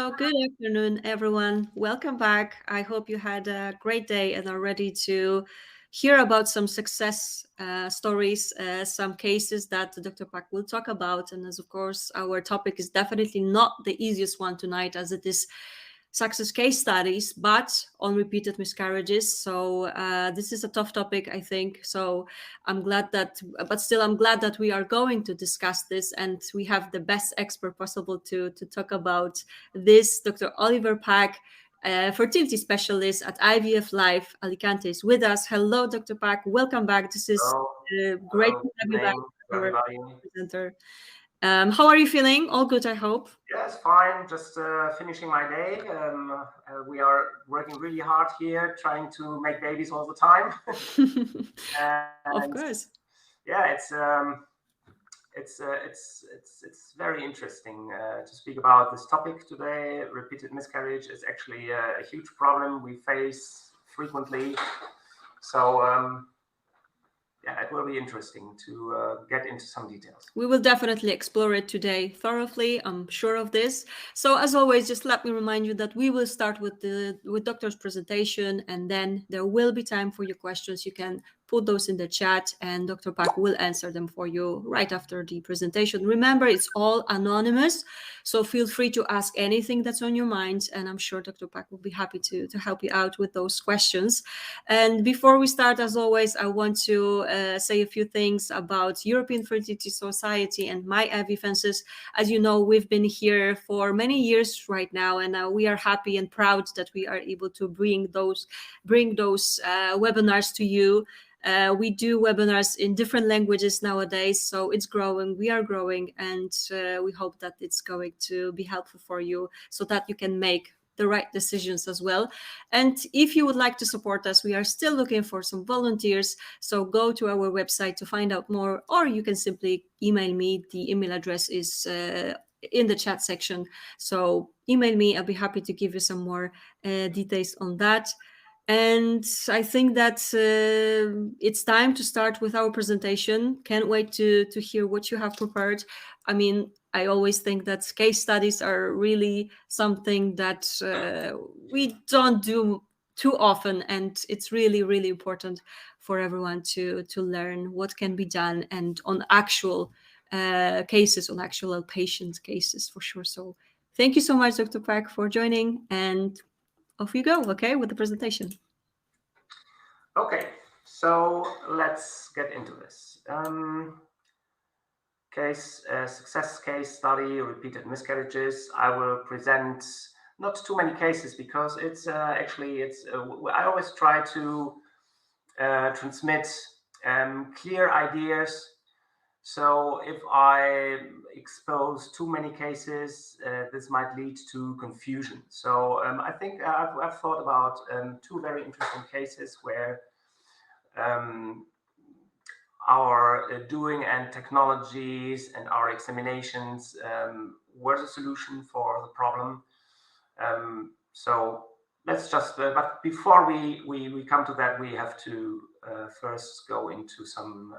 Good afternoon, everyone. Welcome back. I hope you had a great day and are ready to hear about some success stories, some cases that Dr. Pak will talk about. And as of course, our topic is definitely not the easiest one tonight, as it is success case studies, but on repeated miscarriages. So this is a tough topic, I think. So I'm glad that we are going to discuss this, and we have the best expert possible to talk about this. Dr. Oliver Pak, fertility specialist at IVF-Life Alicante, is with us. Hello, Dr. Pak. Welcome back. This is Hello, great hello, to good have you back evening as to our everybody. presenter. How are you feeling? All good, I hope. Yes, fine. Just finishing my day. We are working really hard here, trying to make babies all the time. Of And course. yeah, it's very interesting to speak about this topic today. Repeated miscarriage is actually a huge problem we face frequently. So yeah, it will be interesting to get into some details. We will definitely explore it today thoroughly. I'm sure of this. So, as always, just let me remind you that we will start with doctor's presentation, and then there will be time for your questions. You can put those in the chat, and Dr. Pak will answer them for you right after the presentation. Remember, it's all anonymous, so feel free to ask anything that's on your mind, and I'm sure Dr. Pak will be happy to help you out with those questions. And before we start, as always, I want to say a few things about European Fertility Society and my IVF. As you know, we've been here for many years right now, and we are happy and proud that we are able to bring those webinars to you. We do webinars in different languages nowadays, so it's growing. We are growing, and we hope that it's going to be helpful for you so that you can make the right decisions as well. And if you would like to support us, we are still looking for some volunteers. So go to our website to find out more, or you can simply email me. The email address is in the chat section. So email me. I'll be happy to give you some more details on that. And I think that it's time to start with our presentation. Can't wait to hear what you have prepared. I mean, I always think that case studies are really something that we don't do too often, and it's really, really important for everyone to learn what can be done, and on actual cases, on actual patient cases, for sure. So thank you so much, Dr. Pak, for joining, and off you go, okay, with the presentation. Okay, so let's get into this. Success case study, repeated miscarriages. I will present not too many cases because it's I always try to transmit clear ideas. So if I expose too many cases, this might lead to confusion. So I think I've thought about two very interesting cases where our doing and technologies and our examinations were the solution for the problem. So let's just, but before we come to that, we have to first go into some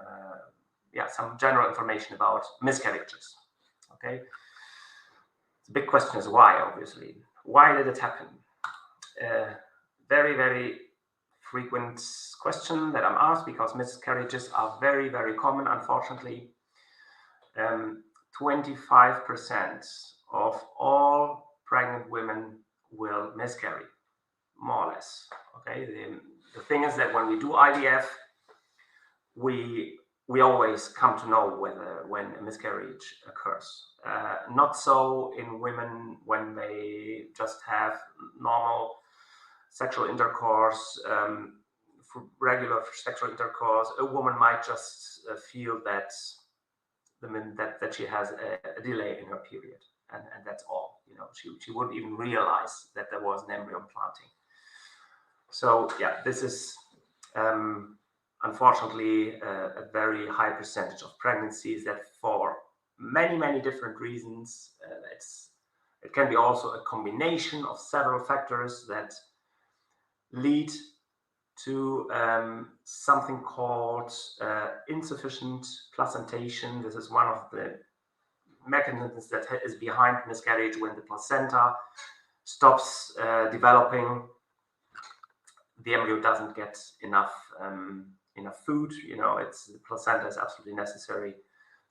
general information about miscarriages. Okay, the big question is why, obviously. Why did it happen? Very, very frequent question that I'm asked, because miscarriages are very, very common, unfortunately. 25% of all pregnant women will miscarry, more or less. Okay, the thing is that when we do IVF, we always come to know when a miscarriage occurs. Not so in women when they just have normal sexual intercourse. For regular sexual intercourse, a woman might just feel that that she has a delay in her period, and that's all. You know, she wouldn't even realize that there was an embryo planting. So yeah, this is unfortunately a very high percentage of pregnancies that, for many different reasons, it can be also a combination of several factors that lead to something called insufficient placentation. This is one of the mechanisms that is behind miscarriage. When the placenta stops developing, the embryo doesn't get enough food. The placenta is absolutely necessary.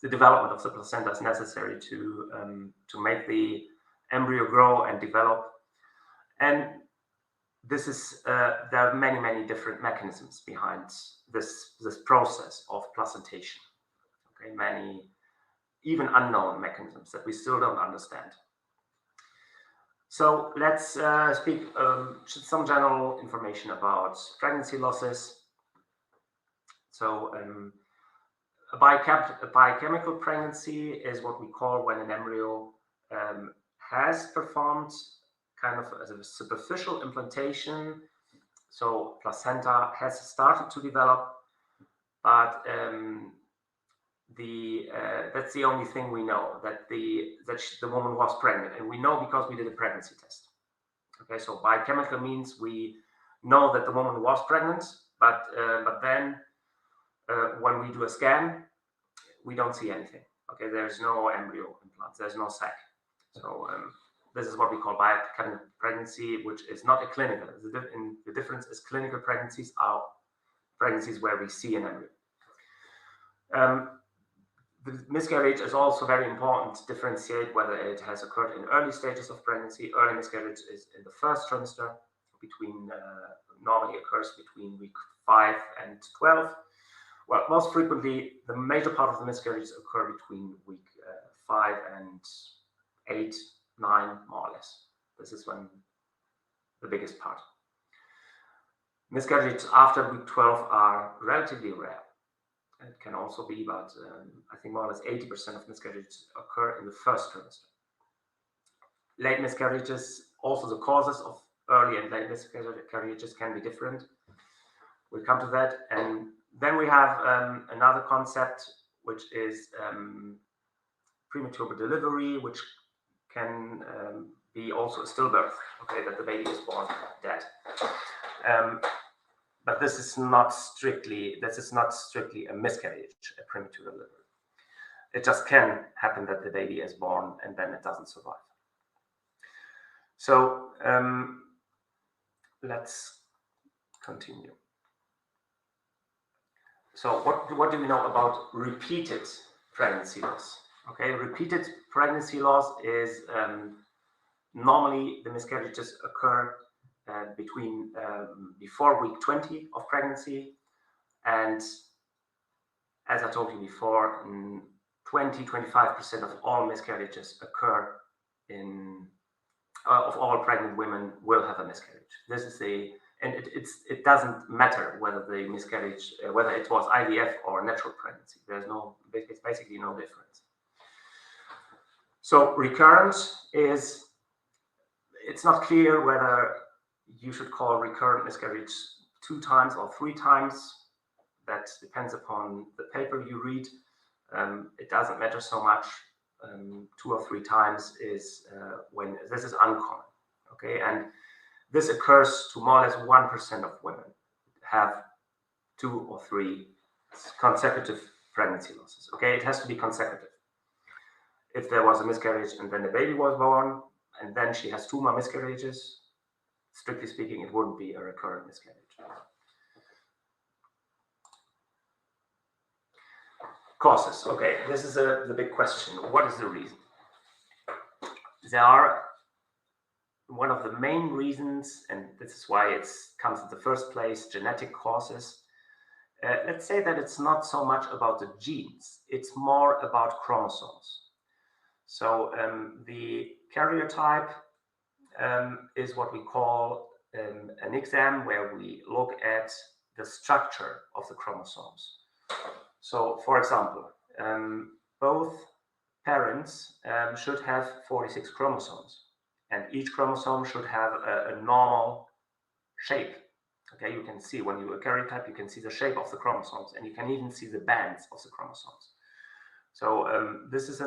The development of the placenta is necessary to make the embryo grow and develop. And this is there are many different mechanisms behind this process of placentation. Okay, many even unknown mechanisms that we still don't understand. So let's speak some general information about pregnancy losses. So a biochemical pregnancy is what we call when an embryo has performed kind of as a superficial implantation. So placenta has started to develop, but that's the only thing we know, that the woman was pregnant, and we know because we did a pregnancy test. Okay, so biochemical means we know that the woman was pregnant, but then when we do a scan, we don't see anything. Okay, there's no embryo implants, there's no sac. So this is what we call biochemical pregnancy, which is not a clinical. The difference is clinical pregnancies are pregnancies where we see an embryo. The miscarriage is also very important to differentiate whether it has occurred in early stages of pregnancy. Early miscarriage is in the first trimester, normally occurs between week 5 and 12. Well, most frequently, the major part of the miscarriages occur between week 5 and 8, 9, more or less. This is when the biggest part. Miscarriages after week 12 are relatively rare. It can also be, but I think more or less 80% of miscarriages occur in the first trimester. Late miscarriages, also the causes of early and late miscarriages can be different. We'll come to that. And then we have another concept, which is premature delivery, which can be also a stillbirth, okay, that the baby is born dead. But this is not strictly a miscarriage, a premature delivery. It just can happen that the baby is born and then it doesn't survive. So let's continue. So what do we know about repeated pregnancy loss? Okay, repeated pregnancy loss is normally the miscarriages occur between before week 20 of pregnancy, and as I told you before, 20-25% of all miscarriages occur of all pregnant women will have a miscarriage. This is and it doesn't matter whether the miscarriage, whether it was IVF or natural pregnancy. It's basically no difference. So recurrent is, it's not clear whether you should call recurrent miscarriage 2 times or 3 times. That depends upon the paper you read. It doesn't matter so much. 2 or 3 times is when this is uncommon. Okay, and this occurs to more or less 1% of women have 2 or 3 consecutive pregnancy losses. Okay, it has to be consecutive. If there was a miscarriage and then the baby was born, and then she has 2 more miscarriages, strictly speaking, it wouldn't be a recurrent miscarriage. Causes. Okay, this is the big question. What is the reason? There are one of the main reasons, and this is why it comes in the first place, genetic causes. Let's say that it's not so much about the genes, it's more about chromosomes. So the karyotype is what we call an exam where we look at the structure of the chromosomes. So, for example, both parents should have 46 chromosomes, and each chromosome should have a normal shape. Okay, you can see when you do a karyotype, you can see the shape of the chromosomes, and you can even see the bands of the chromosomes. So this is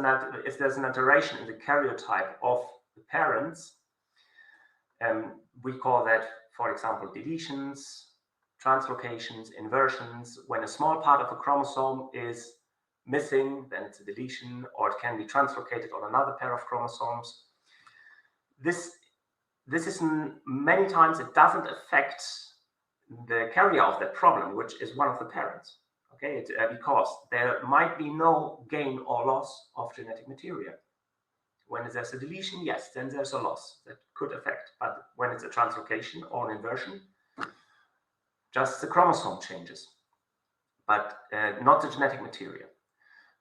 if there's an alteration in the karyotype of the parents, we call that, for example, deletions, translocations, inversions. When a small part of a chromosome is missing, then it's a deletion, or it can be translocated on another pair of chromosomes. This is many times it doesn't affect the carrier of that problem, which is one of the parents. Okay, because there might be no gain or loss of genetic material. When there's a deletion, yes, then there's a loss that could affect. But when it's a translocation or an inversion, just the chromosome changes, but not the genetic material.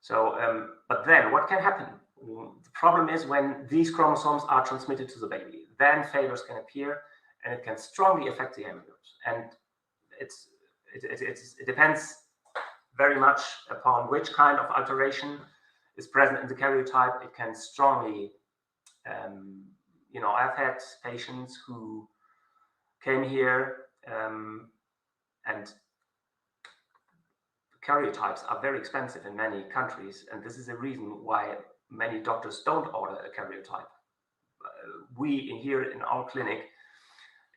So, but then what can happen? The problem is when these chromosomes are transmitted to the baby, then failures can appear, and it can strongly affect the embryos. And it depends very much upon which kind of alteration is present in the karyotype. It can strongly, I've had patients who came here and karyotypes are very expensive in many countries, and this is a reason why many doctors don't order a karyotype. We here in our clinic,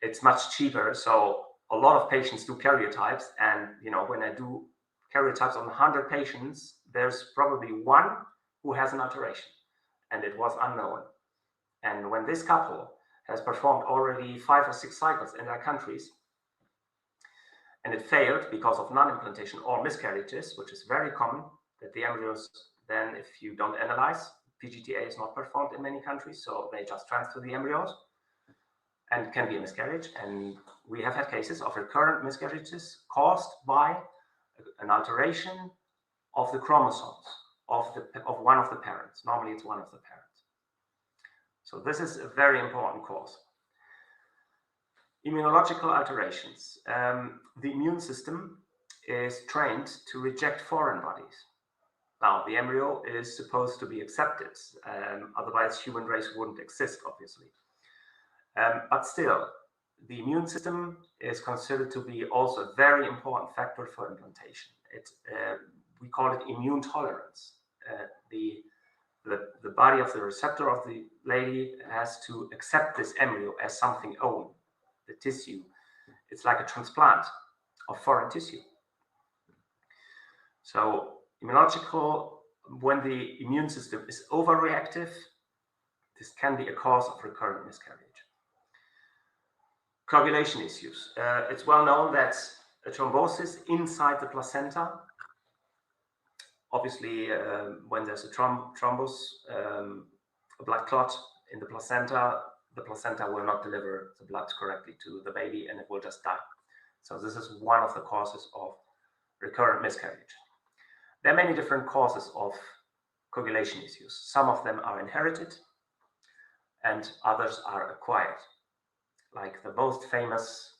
it's much cheaper, so a lot of patients do karyotypes, and when I do karyotypes on 100 patients, there's probably one who has an alteration, and it was unknown. And when this couple has performed already 5 or 6 cycles in their countries, and it failed because of non-implantation or miscarriages, which is very common, that the embryos then, if you don't analyze, PGTA is not performed in many countries, so they just transfer the embryos, and it can be a miscarriage. And we have had cases of recurrent miscarriages caused by an alteration of the chromosomes of one of the parents. Normally it's one of the parents. So this is a very important cause. Immunological alterations. The immune system is trained to reject foreign bodies. Now, the embryo is supposed to be accepted, otherwise human race wouldn't exist, obviously. But still, the immune system is considered to be also a very important factor for implantation. We call it immune tolerance. The body of the receptor of the lady has to accept this embryo as something own. The tissue, it's like a transplant of foreign tissue. So immunological, when the immune system is overreactive, this can be a cause of recurrent miscarriage. Coagulation issues. It's well known that a thrombosis inside the placenta, obviously when there's a thrombus, a blood clot in the placenta will not deliver the blood correctly to the baby, and it will just die. So this is one of the causes of recurrent miscarriage. There are many different causes of coagulation issues. Some of them are inherited and others are acquired. Like the most famous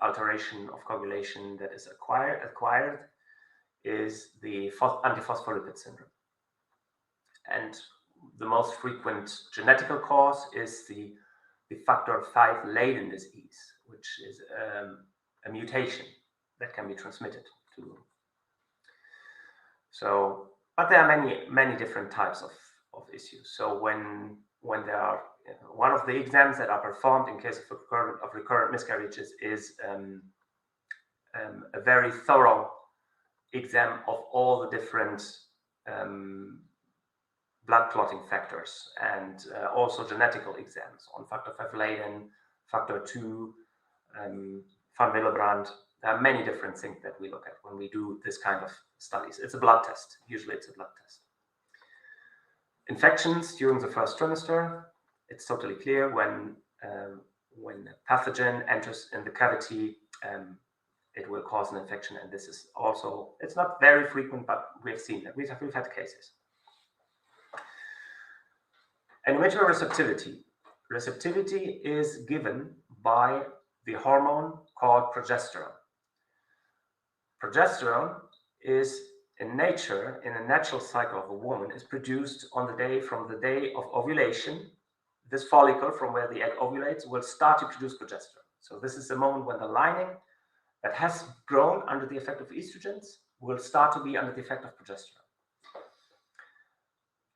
alteration of coagulation that is acquired is the antiphospholipid syndrome. And the most frequent genetical cause is the factor V Leiden disease, which is a mutation that can be transmitted to. So, but there are many different types of issues. So when there are, one of the exams that are performed in case of recurrent miscarriages is a very thorough exam of all the different blood clotting factors, and also genetical exams on factor V Leiden, factor 2, van Willebrand. There are many different things that we look at when we do this kind of studies. It's a blood test. Usually it's a blood test. Infections during the first trimester. It's totally clear when a pathogen enters in the cavity, it will cause an infection. And this is also, it's not very frequent, but we've seen that. We've had cases. Endometrial receptivity. Receptivity is given by the hormone called progesterone. Progesterone is in nature, in a natural cycle of a woman, is produced on from the day of ovulation. This follicle from where the egg ovulates will start to produce progesterone. So this is the moment when the lining that has grown under the effect of estrogens will start to be under the effect of progesterone.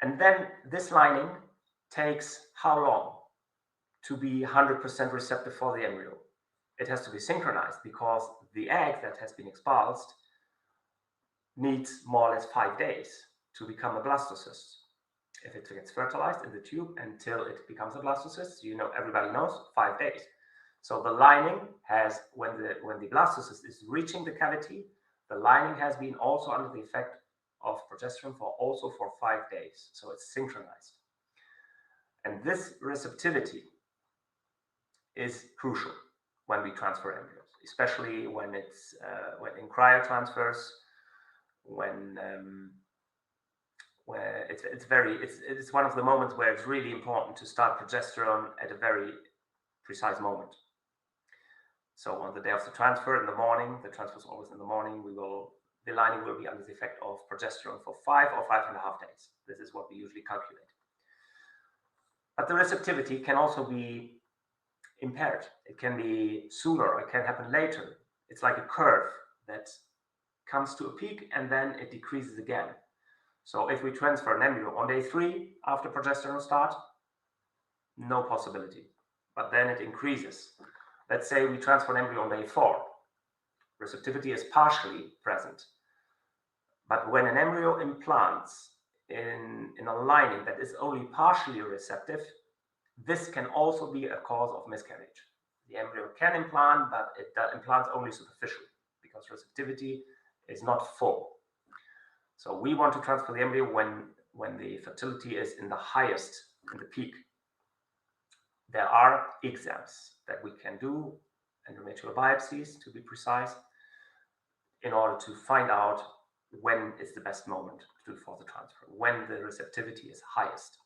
And then this lining takes how long to be 100% receptive for the embryo? It has to be synchronized because the egg that has been expulsed needs more or less 5 days to become a blastocyst. If it gets fertilized in the tube until it becomes a blastocyst, everybody knows 5 days. So the lining has, when the blastocyst is reaching the cavity, the lining has been also under the effect of progesterone for 5 days. So it's synchronized. And this receptivity is crucial when we transfer embryos, especially when it's when in cryotransfers, where it's one of the moments where it's really important to start progesterone at a very precise moment. So on the day of the transfer in the morning, the transfer is always in the morning, the lining will be under the effect of progesterone for 5 or 5.5 days. This is what we usually calculate. But the receptivity can also be impaired. It can be sooner, or it can happen later. It's like a curve that comes to a peak and then it decreases again. So if we transfer an embryo on day 3 after progesterone start, no possibility. But then it increases. Let's say we transfer an embryo on day 4. Receptivity is partially present. But when an embryo implants in a lining that is only partially receptive, this can also be a cause of miscarriage. The embryo can implant, but it implants only superficially because receptivity is not full. So we want to transfer the embryo when the fertility is in the highest, in the peak. There are exams that we can do, endometrial biopsies to be precise, in order to find out when is the best moment to do for the transfer, when the receptivity is highest.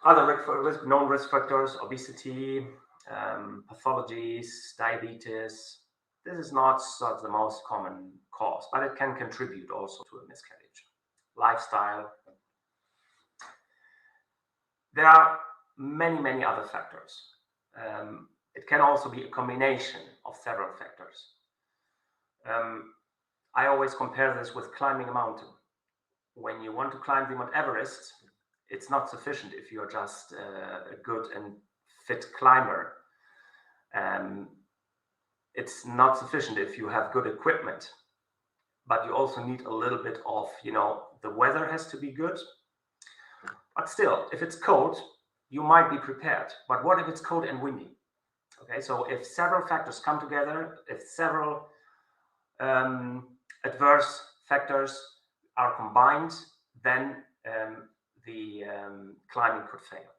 Other known risk factors: obesity, pathologies, diabetes. This is not the most common cause, but it can contribute also to a miscarriage. Lifestyle. There are many other factors. It can also be a combination of several factors. I always compare this with climbing a mountain. When you want to climb the Mount Everest, it's not sufficient if you're just a good and fit climber. It's not sufficient if you have good equipment, but you also need a little bit of, the weather has to be good. But still, if it's cold, you might be prepared. But what if it's cold and windy? Okay, so if several factors come together, if several adverse factors are combined, then the climbing could fail.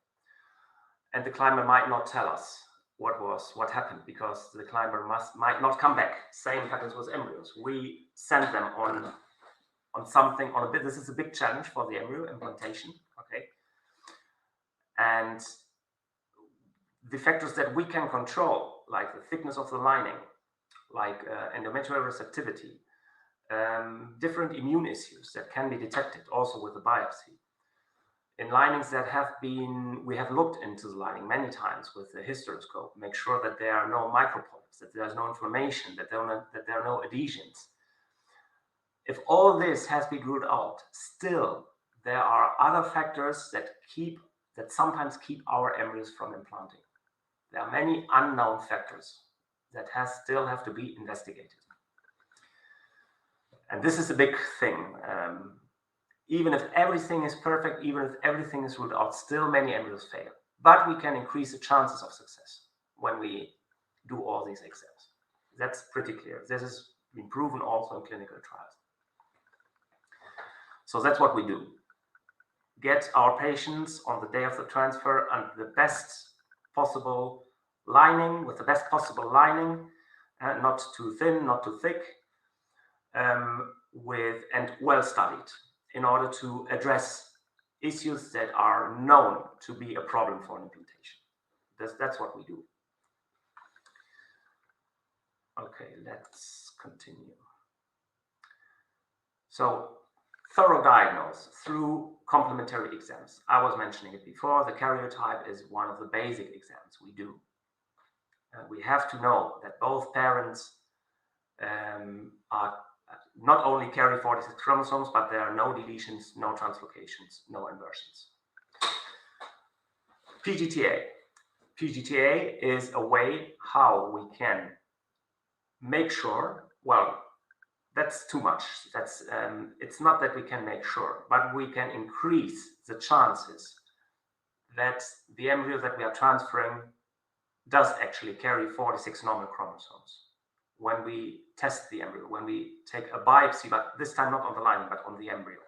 And the climber might not tell us what happened, because the climber might not come back. Same happens with embryos. We send them on something, this is a big challenge for the embryo implantation, okay? And the factors that we can control, like the thickness of the lining, like endometrial receptivity, different immune issues that can be detected also with the biopsy. In linings that we have looked into the lining many times with the hysteroscope, make sure that there are no micropolyps, that there's no inflammation, that there are no adhesions. If all this has been ruled out, still there are other factors that sometimes keep our embryos from implanting. There are many unknown factors that still have to be investigated. And this is a big thing. Even if everything is perfect, even if everything is ruled out, still many embryos fail. But we can increase the chances of success when we do all these exams. That's pretty clear. This has been proven also in clinical trials. So that's what we do. Get our patients on the day of the transfer under the best possible lining, with the best possible lining, not too thin, not too thick, and well studied, in order to address issues that are known to be a problem for an implantation. That's what we do. Okay, let's continue. So, thorough diagnosis through complementary exams. I was mentioning it before. The karyotype is one of the basic exams we do. We have to know that both parents are not only carry 46 chromosomes, but there are no deletions, no translocations, no inversions. PGTA. PGTA is a way how we can make sure, that's too much. That's it's not that we can make sure, but we can increase the chances that the embryo that we are transferring does actually carry 46 normal chromosomes. When we test the embryo, when we take a biopsy, but this time not on the lining, but on the embryo.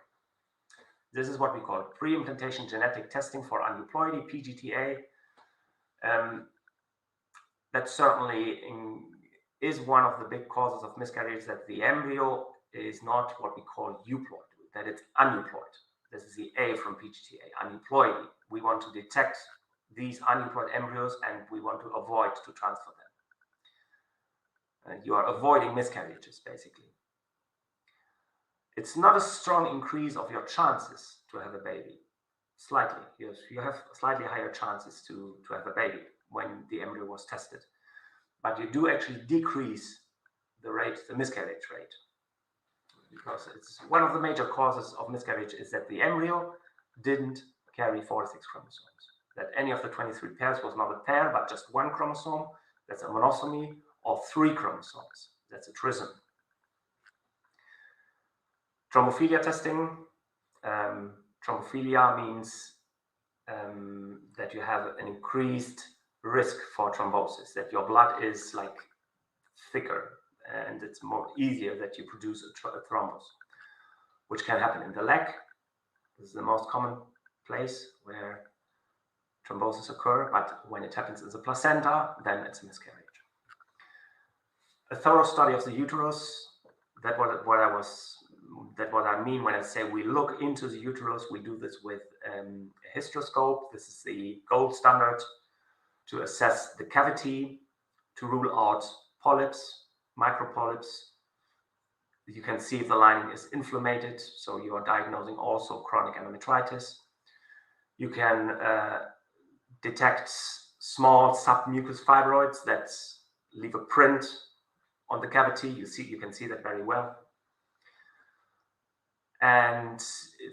This is what we call pre-implantation genetic testing for aneuploidy, PGTA. That certainly is one of the big causes of miscarriage, that the embryo is not what we call euploid, that it's aneuploid. This is the A from PGTA, aneuploidy. We want to detect these aneuploid embryos and we want to avoid to transfer them. You are avoiding miscarriages, basically. It's not a strong increase of your chances to have a baby. Slightly. You have slightly higher chances to have a baby when the embryo was tested. But you do actually decrease the rate, the miscarriage rate. Because it's one of the major causes of miscarriage is that the embryo didn't carry 46 chromosomes. That any of the 23 pairs was not a pair, but just one chromosome. That's a monosomy, or 3 chromosomes. That's a trisom. Thrombophilia testing. Thrombophilia means that you have an increased risk for thrombosis, that your blood is like thicker and it's more easier that you produce a thrombus, which can happen in the leg. This is the most common place where thrombosis occur, but when it happens in the placenta, then it's a miscarriage. A thorough study of the uterus, that's what I mean when I say we look into the uterus. We do this with a hysteroscope. This is the gold standard to assess the cavity, to rule out polyps, micropolyps. You can see if the lining is inflamed, so you are diagnosing also chronic endometritis. You can detect small submucous fibroids that leave a print on the cavity. You can see that very well. And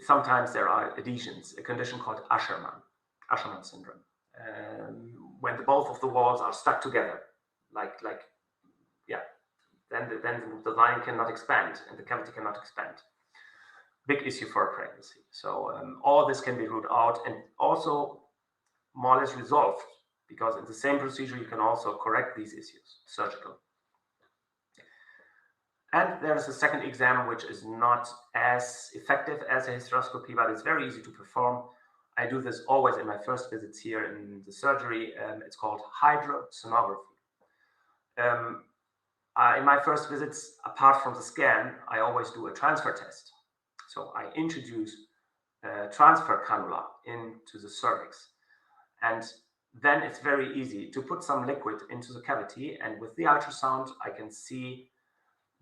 sometimes there are adhesions, a condition called Asherman syndrome. When both of the walls are stuck together, then the lining cannot expand and the cavity cannot expand. Big issue for a pregnancy. So all this can be ruled out and also more or less resolved, because in the same procedure you can also correct these issues, surgical. And there is a second exam which is not as effective as a hysteroscopy, but it's very easy to perform. I do this always in my first visits here in the surgery. It's called hydrosonography. In my first visits, apart from the scan, I always do a transfer test. So I introduce a transfer cannula into the cervix. And then it's very easy to put some liquid into the cavity. And with the ultrasound, I can see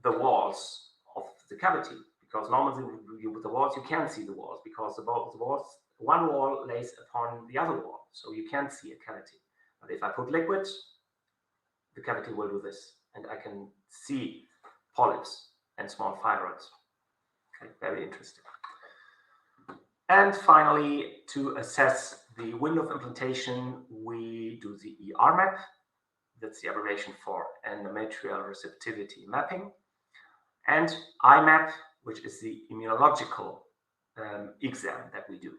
the walls of the cavity. Because normally with the walls, you can't see the walls, because the walls, one wall lays upon the other wall. So you can't see a cavity. But if I put liquid, the cavity will do this. And I can see polyps and small fibroids. Okay, very interesting. And finally, to assess the window of implantation, we do the ER map. That's the abbreviation for endometrial receptivity mapping. And IMAP, which is the immunological exam that we do.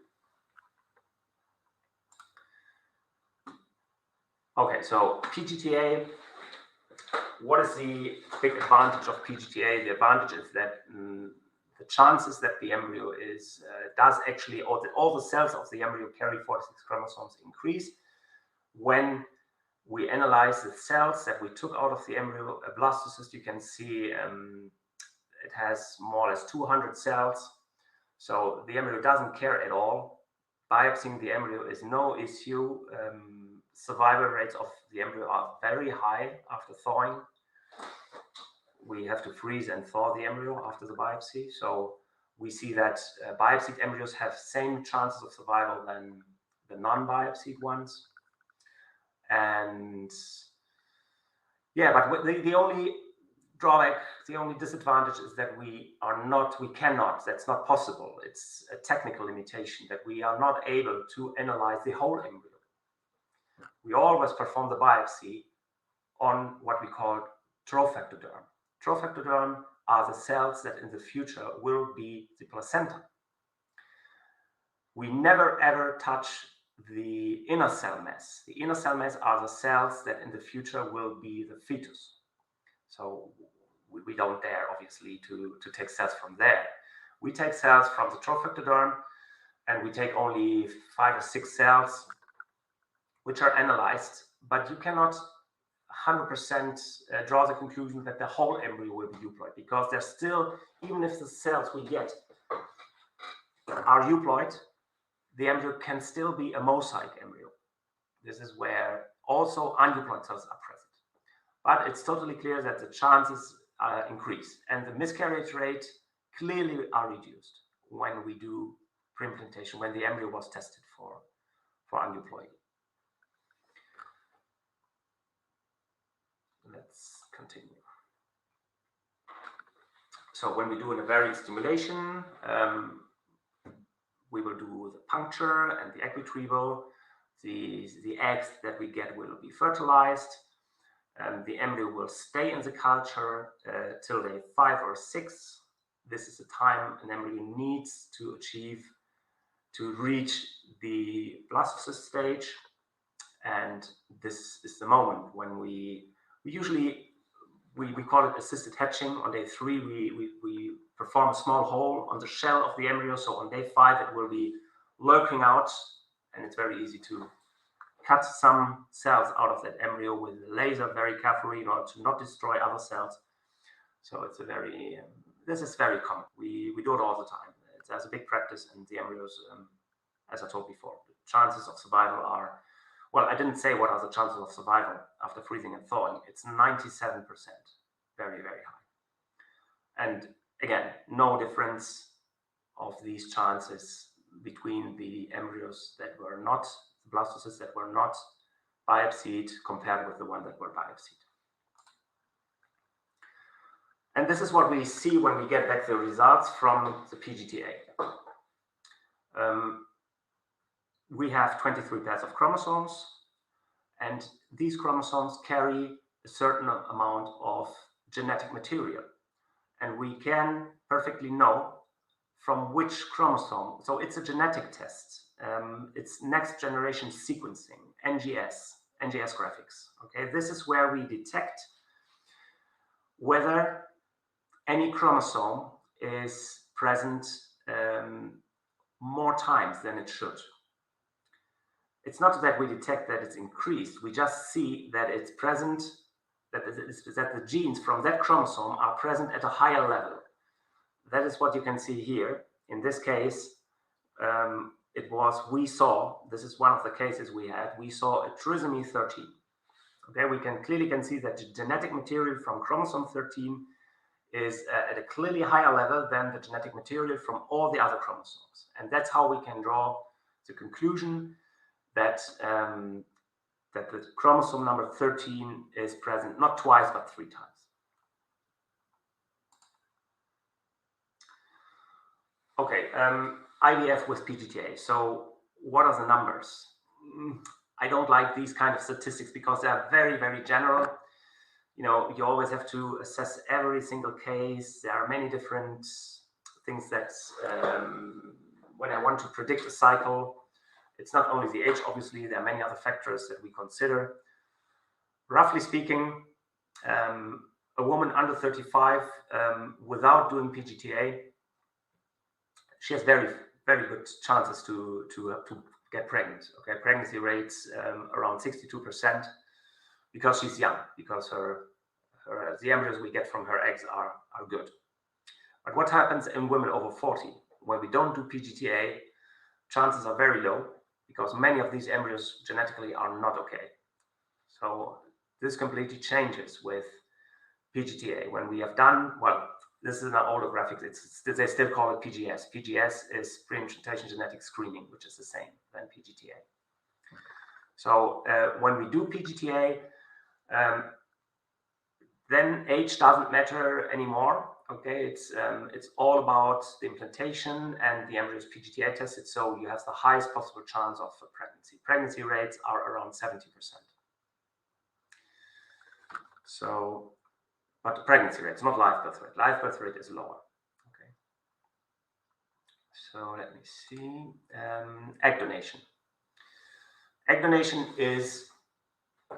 Okay, so PGTA. What is the big advantage of PGTA? The advantage is that the chances that the embryo does actually, or that all the cells of the embryo carry 46 chromosomes increase when we analyze the cells that we took out of the embryo. A blastocyst, you can see it has more or less 200 cells. So the embryo doesn't care at all. Biopsying the embryo is no issue. Survival rates of the embryo are very high after thawing. We have to freeze and thaw the embryo after the biopsy. So we see that biopsied embryos have same chances of survival than the non-biopsied ones. And yeah, but the only drawback, the only disadvantage is that we cannot, that's not possible. It's a technical limitation that we are not able to analyze the whole embryo. We always perform the biopsy on what we call trophectoderm. Trophectoderm are the cells that in the future will be the placenta. We never ever touch the inner cell mass. The inner cell mass are the cells that in the future will be the fetus. So we don't dare, obviously, to take cells from there. We take cells from the trophectoderm, and we take only 5 or 6 cells, which are analyzed, but you cannot 100% draw the conclusion that the whole embryo will be euploid, because there's still, even if the cells we get are euploid, the embryo can still be a mosaic embryo. This is where also uneuploid cells are present. But it's totally clear that the chances increase, and the miscarriage rate clearly are reduced when we do pre-implantation, when the embryo was tested for aneuploidy. Let's continue. So when we do an ovarian stimulation, we will do the puncture and the egg retrieval. The eggs that we get will be fertilized. The embryo will stay in the culture till day 5 or 6. This is the time an embryo needs to reach the blastocyst stage, and this is the moment when we usually call it assisted hatching. On day 3, we perform a small hole on the shell of the embryo, so on day 5 it will be lurking out, and it's very easy to cut some cells out of that embryo with a laser very carefully in order to not destroy other cells. So it's a very this is very common. We do it all the time. There's a big practice, and the embryos, as I told before, the chances of survival are, well, I didn't say what are the chances of survival after freezing and thawing. It's 97%, very, very high. And again, no difference of these chances between the embryos that were not, the blastocysts that were not biopsied compared with the one that were biopsied. And this is what we see when we get back the results from the PGTA. We have 23 pairs of chromosomes, and these chromosomes carry a certain amount of genetic material. And we can perfectly know from which chromosome. So it's a genetic test. It's next generation sequencing, NGS graphics. Okay, this is where we detect whether any chromosome is present more times than it should. It's not that we detect that it's increased. We just see that it's present, that the genes from that chromosome are present at a higher level. That is what you can see here. In this case, we saw, this is one of the cases we saw a trisomy 13. Okay, we clearly see that the genetic material from chromosome 13 is at a clearly higher level than the genetic material from all the other chromosomes. And that's how we can draw the conclusion that, that the chromosome number 13 is present not twice, but 3 times. Okay, IVF with PGTA. So what are the numbers? I don't like these kind of statistics because they are very, very general. You know, you always have to assess every single case. There are many different things that when I want to predict a cycle, it's not only the age, obviously, there are many other factors that we consider. Roughly speaking, a woman under 35 without doing PGTA, she has very, very good chances to get pregnant. Okay, pregnancy rates around 62% because she's young, because the embryos we get from her eggs are good. But what happens in women over 40? When we don't do PGTA, chances are very low because many of these embryos genetically are not okay. So this completely changes with PGTA. When we have done, well, this is an older graphic, they still call it PGS. PGS is pre-implantation genetic screening, which is the same than PGTA. So when we do PGTA, then age doesn't matter anymore. Okay, it's all about the implantation and the embryo is PGTA tested, so you have the highest possible chance of pregnancy. Pregnancy rates are around 70%. So but the pregnancy rate, it's not live birth rate. Live birth rate is lower. Okay. So let me see. Egg donation. Egg donation is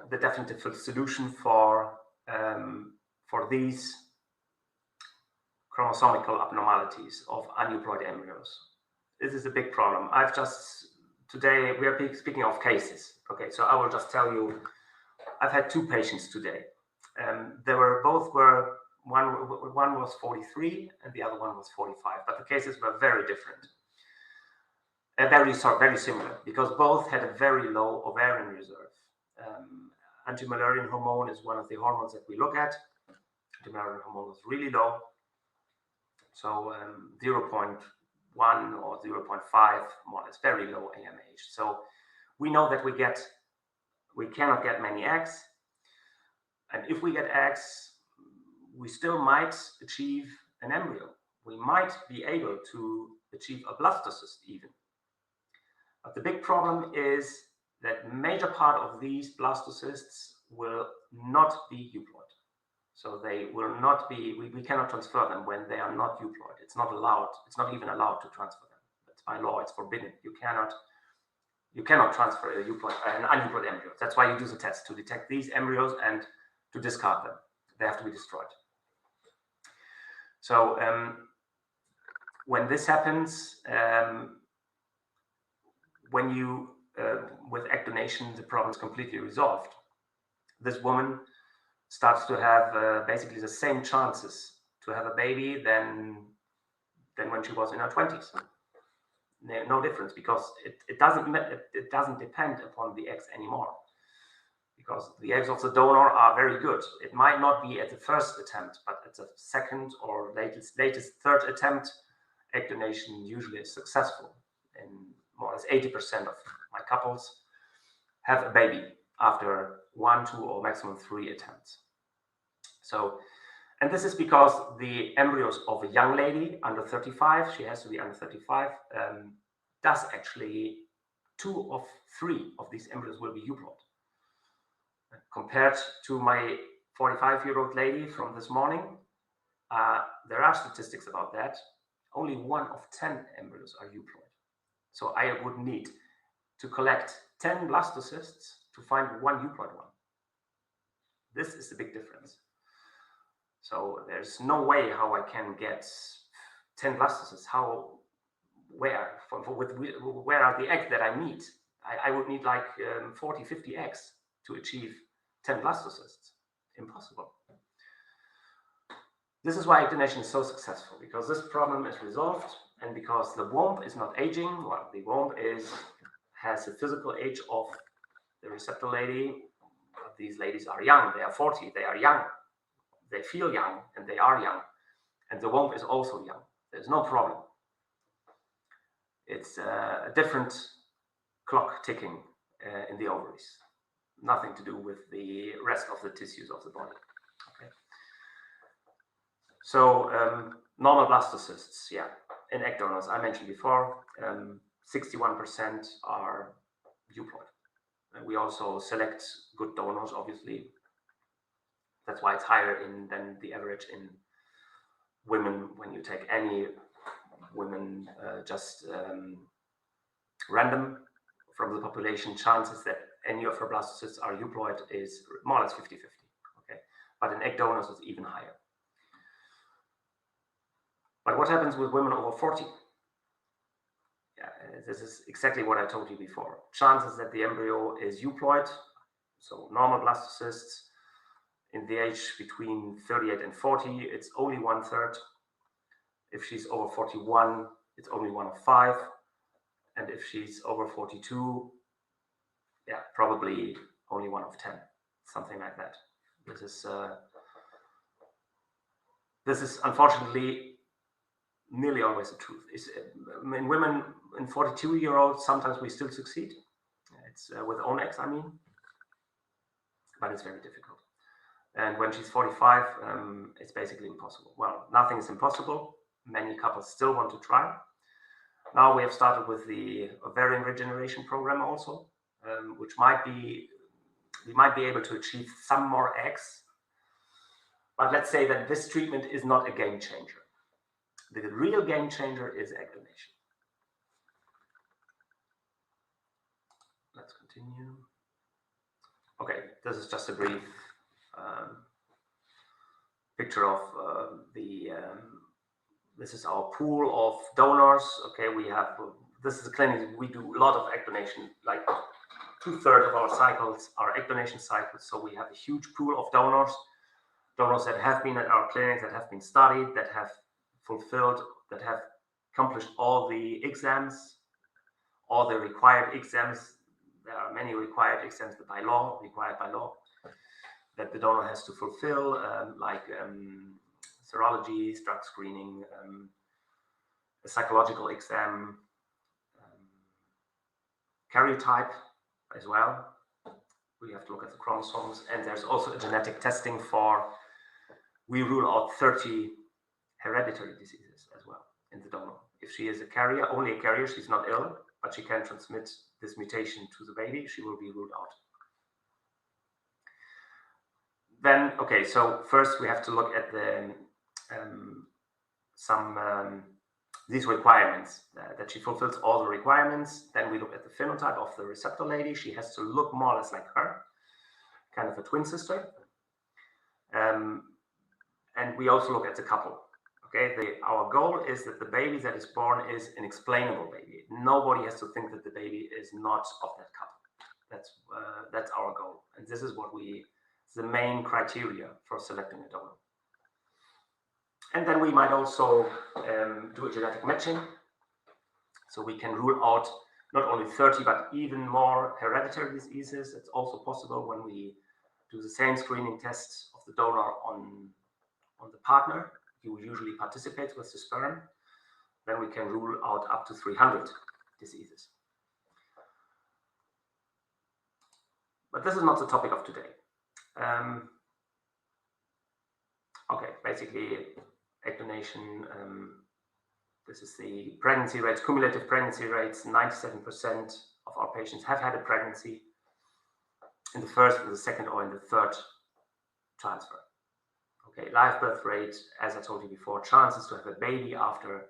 the definitive solution for these chromosomical abnormalities of aneuploid embryos. This is a big problem. Today we are speaking of cases. Okay, so I will just tell you, I've had 2 patients today. One was 43 and the other one was 45, but the cases were very different. Very similar, because both had a very low ovarian reserve. Anti-Mullerian hormone is one of the hormones that we look at. Anti-Mullerian hormone was really low. So 0.1 or 0.5, more or less, very low AMH. So we know that we cannot get many eggs. And if we get eggs, we still might achieve an embryo. We might be able to achieve a blastocyst even. But the big problem is that major part of these blastocysts will not be euploid. So they will not be, we cannot transfer them when they are not euploid. It's not allowed. It's not even allowed to transfer them. That's by law, it's forbidden. You cannot transfer an uneuploid embryo. That's why you do the test, to detect these embryos and to discard them. They have to be destroyed. So when this happens, with egg donation, the problem is completely resolved. This woman starts to have basically the same chances to have a baby than when she was in her 20s. No difference, because it doesn't depend upon the eggs anymore, because the eggs of the donor are very good. It might not be at the first attempt, but at the second or latest third attempt, egg donation usually is successful. And more or less 80% of my couples have a baby after 1, 2, or maximum 3 attempts. So, and this is because the embryos of a young lady under 35, she has to be under 35, does actually 2 of 3 of these embryos will be euploid. Compared to my 45-year-old lady from this morning, there are statistics about that. Only 1 of 10 embryos are euploid. So I would need to collect 10 blastocysts to find 1 euploid one. This is the big difference. So there's no way how I can get 10 blastocysts. Where are the eggs that I need? I would need like 40, 50 eggs to achieve 10 blastocysts. Impossible. This is why egg donation is so successful, because this problem is resolved, and because the womb is not aging. Well, the womb has the physical age of the receptor lady. These ladies are young. They are 40. They are young. They feel young, and they are young. And the womb is also young. There's no problem. It's a different clock ticking in the ovaries. Nothing to do with the rest of the tissues of the body. Okay. So normal blastocysts, yeah, in egg donors, I mentioned before, 61% are euploid. And we also select good donors, obviously. That's why it's higher than the average in women. When you take any women random from the population, chances that any of her blastocysts are euploid is more or less 50-50. Okay, but in egg donors it's even higher. But what happens with women over 40? Yeah, this is exactly what I told you before. Chances that the embryo is euploid, so normal blastocysts, in the age between 38 and 40, it's only 1/3. If she's over 41, it's only 1 of 5. And if she's over 42, yeah, probably only 1 of 10, something like that. This is unfortunately nearly always the truth. In women, in 42-year-olds, sometimes we still succeed. It's with own eggs, I mean, but it's very difficult. And when she's 45, it's basically impossible. Well, nothing is impossible. Many couples still want to try. Now we have started with the ovarian regeneration program also, which we might be able to achieve some more eggs. But let's say that this treatment is not a game changer. The real game changer is egg donation. Let's continue. Okay, this is just a brief picture of this is our pool of donors. Okay, we have, this is a clinic, we do a lot of egg donation, like 2/3 of our cycles are egg donation cycles. So we have a huge pool of donors that have been at our clinic, that have been studied, that have fulfilled, that have accomplished all the exams, all the required exams. There are many required exams required by law, that the donor has to fulfill, like serology, drug screening, a psychological exam, karyotype as well. We have to look at the chromosomes, and there's also a genetic testing for, we rule out 30 hereditary diseases as well in the donor. If she is a carrier, only a carrier, she's not ill, but she can transmit this mutation to the baby, she will be ruled out. Then, okay, so first we have to look at the these requirements, that she fulfills all the requirements. Then we look at the phenotype of the receptor lady. She has to look more or less like her, kind of a twin sister. And we also look at the couple. Okay, our goal is that the baby that is born is an explainable baby. Nobody has to think that the baby is not of that couple. That's our goal, and this is the main criteria for selecting a donor. And then we might also do a genetic matching, so we can rule out not only 30 but even more hereditary diseases. It's also possible when we do the same screening test of the donor on the partner who usually participates with the sperm. Then we can rule out up to 300 diseases. But this is not the topic of today. Okay, basically egg donation, this is the pregnancy rates, cumulative pregnancy rates. 97% of our patients have had a pregnancy in the first, in the second, or in the third transfer. Okay, live birth rate, as I told you before, chances to have a baby after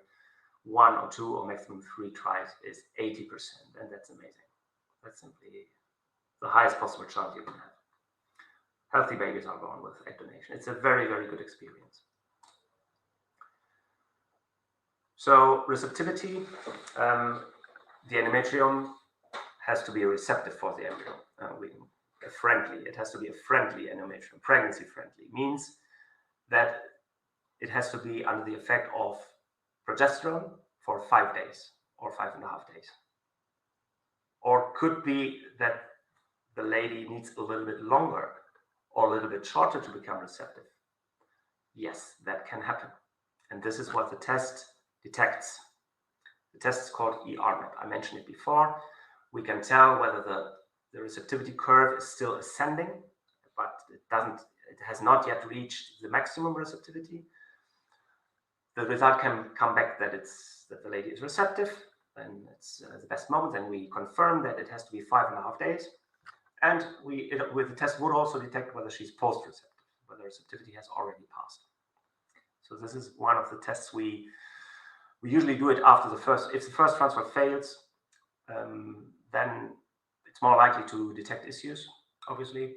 1 or 2 or maximum 3 tries is 80%, and that's amazing. That's simply the highest possible chance you can have. Healthy babies are born with egg donation. It's a very, very good experience. So receptivity, the endometrium has to be receptive for the embryo. It has to be a friendly endometrium, pregnancy friendly, means that it has to be under the effect of progesterone for 5 days or 5.5 days. Or could be that the lady needs a little bit longer or a little bit shorter to become receptive. Yes, that can happen. And this is what the test detects. The test is called ERMAP. I mentioned it before. We can tell whether the receptivity curve is still ascending, but it has not yet reached the maximum receptivity. The result can come back that the lady is receptive, and it's the best moment. Then we confirm that it has to be 5.5 days. And with the test would also detect whether she's post-receptive, whether receptivity has already passed. So this is one of the tests we usually do it after the first. If the first transfer fails, then it's more likely to detect issues, obviously.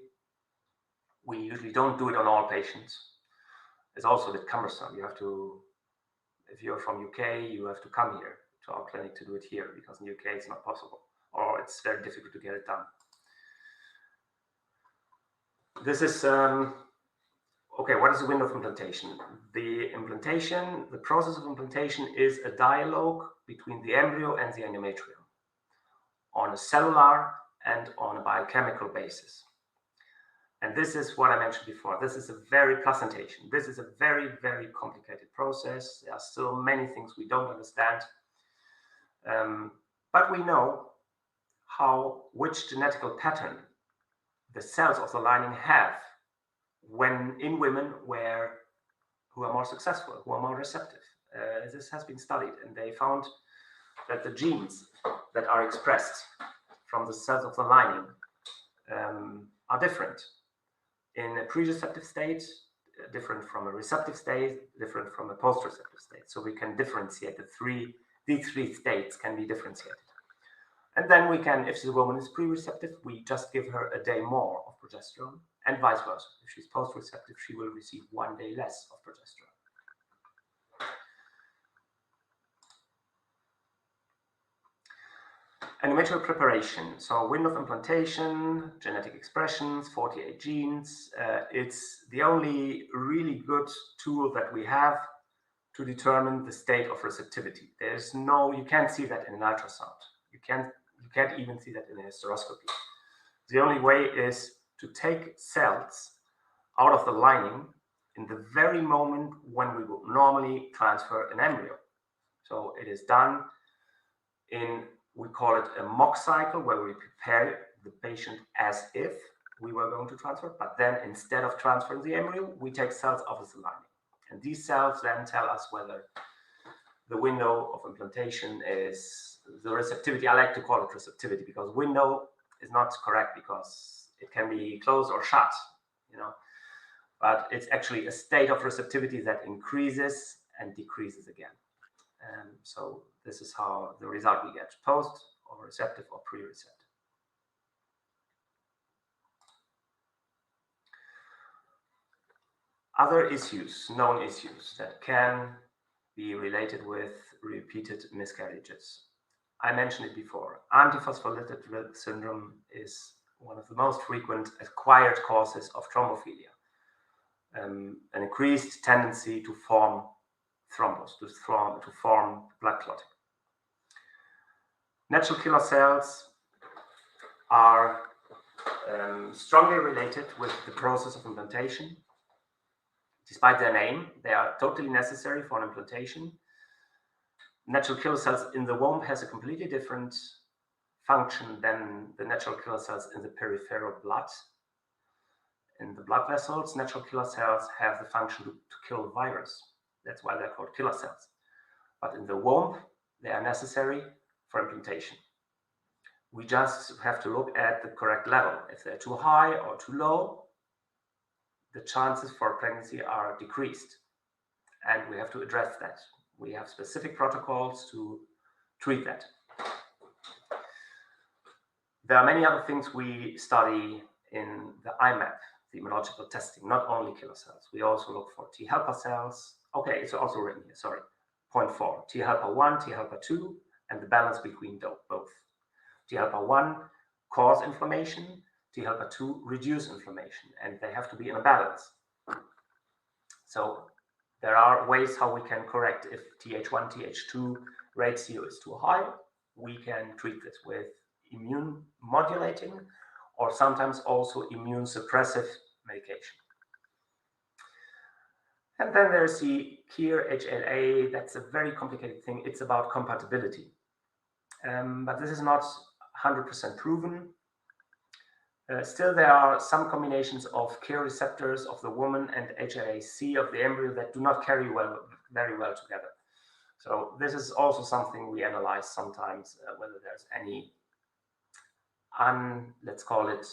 We usually don't do it on all patients. It's also a bit cumbersome. You have to, if you're from UK, you have to come here to our clinic to do it here, because in UK it's not possible, or it's very difficult to get it done. This is, okay, what is the window of implantation? The process of implantation is a dialogue between the embryo and the endometrium on a cellular and on a biochemical basis. And this is what I mentioned before. This is a very placentation. This is a very, very complicated process. There are still many things we don't understand. But we know which genetical pattern the cells of the lining have when in women who are more successful, who are more receptive. This has been studied, and they found that the genes that are expressed from the cells of the lining are different. In a pre-receptive state, different from a receptive state, different from a post-receptive state. So we can differentiate these three states can be differentiated. And then we can, if the woman is pre-receptive, we just give her a day more of progesterone, and vice versa. If she's post-receptive, she will receive 1 day less of progesterone. Endometrial preparation. So window of implantation, genetic expressions, 48 genes. It's the only really good tool that we have to determine the state of receptivity. There's no, you can't see that in an ultrasound. You can't even see that in a hysteroscopy. The only way is to take cells out of the lining in the very moment when we would normally transfer an embryo. So it is done in, we call it a mock cycle, where we prepare the patient as if we were going to transfer, but then instead of transferring the embryo, we take cells out of the lining. And these cells then tell us whether the window of implantation is the receptivity. I like to call it receptivity because window is not correct because it can be closed or shut, you know, but it's actually a state of receptivity that increases and decreases again. And so this is how the result we get, post or receptive or pre-receptive. Other issues, known issues that can be related with repeated miscarriages. I mentioned it before. Antiphospholipid syndrome is one of the most frequent acquired causes of thrombophilia. An increased tendency to form thrombus, to form blood clotting. Natural killer cells are strongly related with the process of implantation. Despite their name, they are totally necessary for an implantation. Natural killer cells in the womb has a completely different function than the natural killer cells in the peripheral blood. In the blood vessels, natural killer cells have the function to kill virus. That's why they're called killer cells. But in the womb, they are necessary for implantation. We just have to look at the correct level. If they're too high or too low, the chances for pregnancy are decreased. And we have to address that. We have specific protocols to treat that. There are many other things we study in the IMAP, the immunological testing, not only killer cells. We also look for T helper cells. Okay, it's also written here, sorry. Point 4, T helper 1, T helper 2, and the balance between both. T helper 1 cause inflammation, T helper 2 reduce inflammation, and they have to be in a balance. So there are ways how we can correct. If Th1, Th2 ratio is too high, we can treat it with immune modulating or sometimes also immune suppressive medication. And then there's the KIR HLA. That's a very complicated thing. It's about compatibility. But this is not 100% proven. Still, there are some combinations of KIR receptors of the woman and HLA-C of the embryo that do not carry very well together. So this is also something we analyze sometimes, whether there's any, let's call it,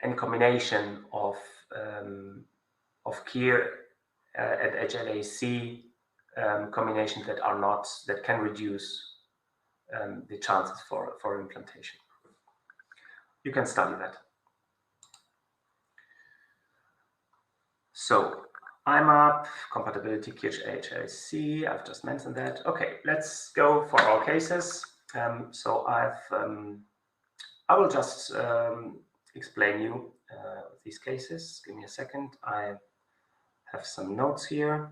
any combination of KIR and HLA-C combinations that can reduce the chances for implantation. You can study that. So IMAP, compatibility, KIR-HLA-C, I've just mentioned that. Okay, let's go for our cases. So I will just explain you these cases. Give me a second. I have some notes here.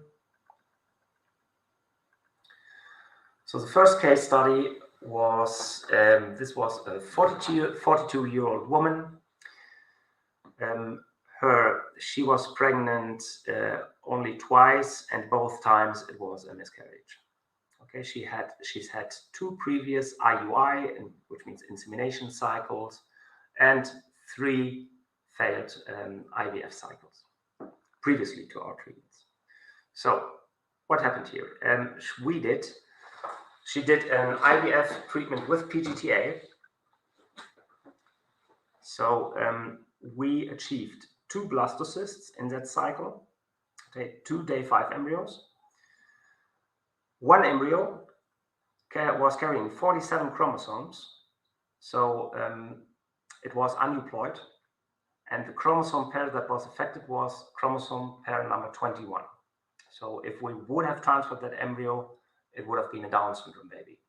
So the first case study was, this was a 42-year-old woman. She was pregnant only twice, and both times it was a miscarriage. Okay, she's had 2 previous IUI, which means insemination cycles, and 3 failed IVF cycles previously to our treatments. So what happened here? She did an IVF treatment with PGTA. So we achieved 2 blastocysts in that cycle, okay, 2 day 5 embryos. One embryo was carrying 47 chromosomes, so it was aneuploid, and the chromosome pair that was affected was chromosome pair number 21. So if we would have transferred that embryo, it would have been a Down syndrome baby.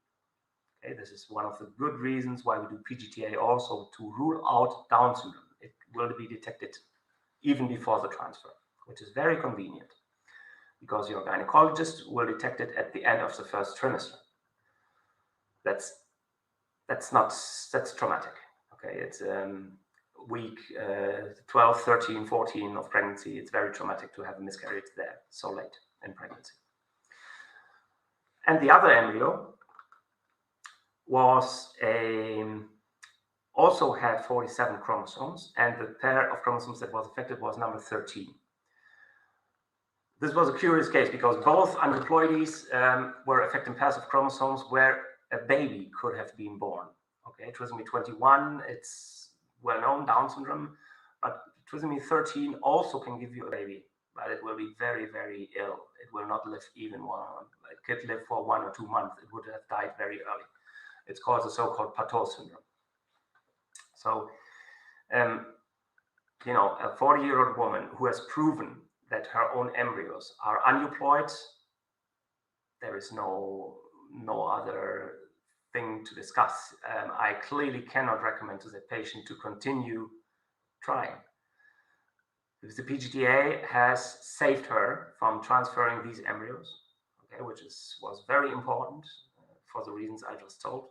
Okay, this is one of the good reasons why we do PGTA also, to rule out Down syndrome. It will be detected even before the transfer, which is very convenient because your gynecologist will detect it at the end of the first trimester. That's traumatic. Okay, it's week 12, 13, 14 of pregnancy. It's very traumatic to have a miscarriage there so late in pregnancy. And the other embryo was also had 47 chromosomes, and the pair of chromosomes that was affected was number 13. This was a curious case because both aneuploidies were affecting pairs of chromosomes where a baby could have been born. Okay, trisomy 21, it's well-known, Down syndrome, but trisomy 13 also can give you a baby, but it will be very, very ill. It will not live even one. It could live for 1 or 2 months. It would have died very early. It's called the so-called plateau syndrome. So, you know, a 40-year-old woman who has proven that her own embryos are aneuploid, there is no other thing to discuss. I clearly cannot recommend to the patient to continue trying. Because the PGTA has saved her from transferring these embryos, okay, which was very important for the reasons I just told.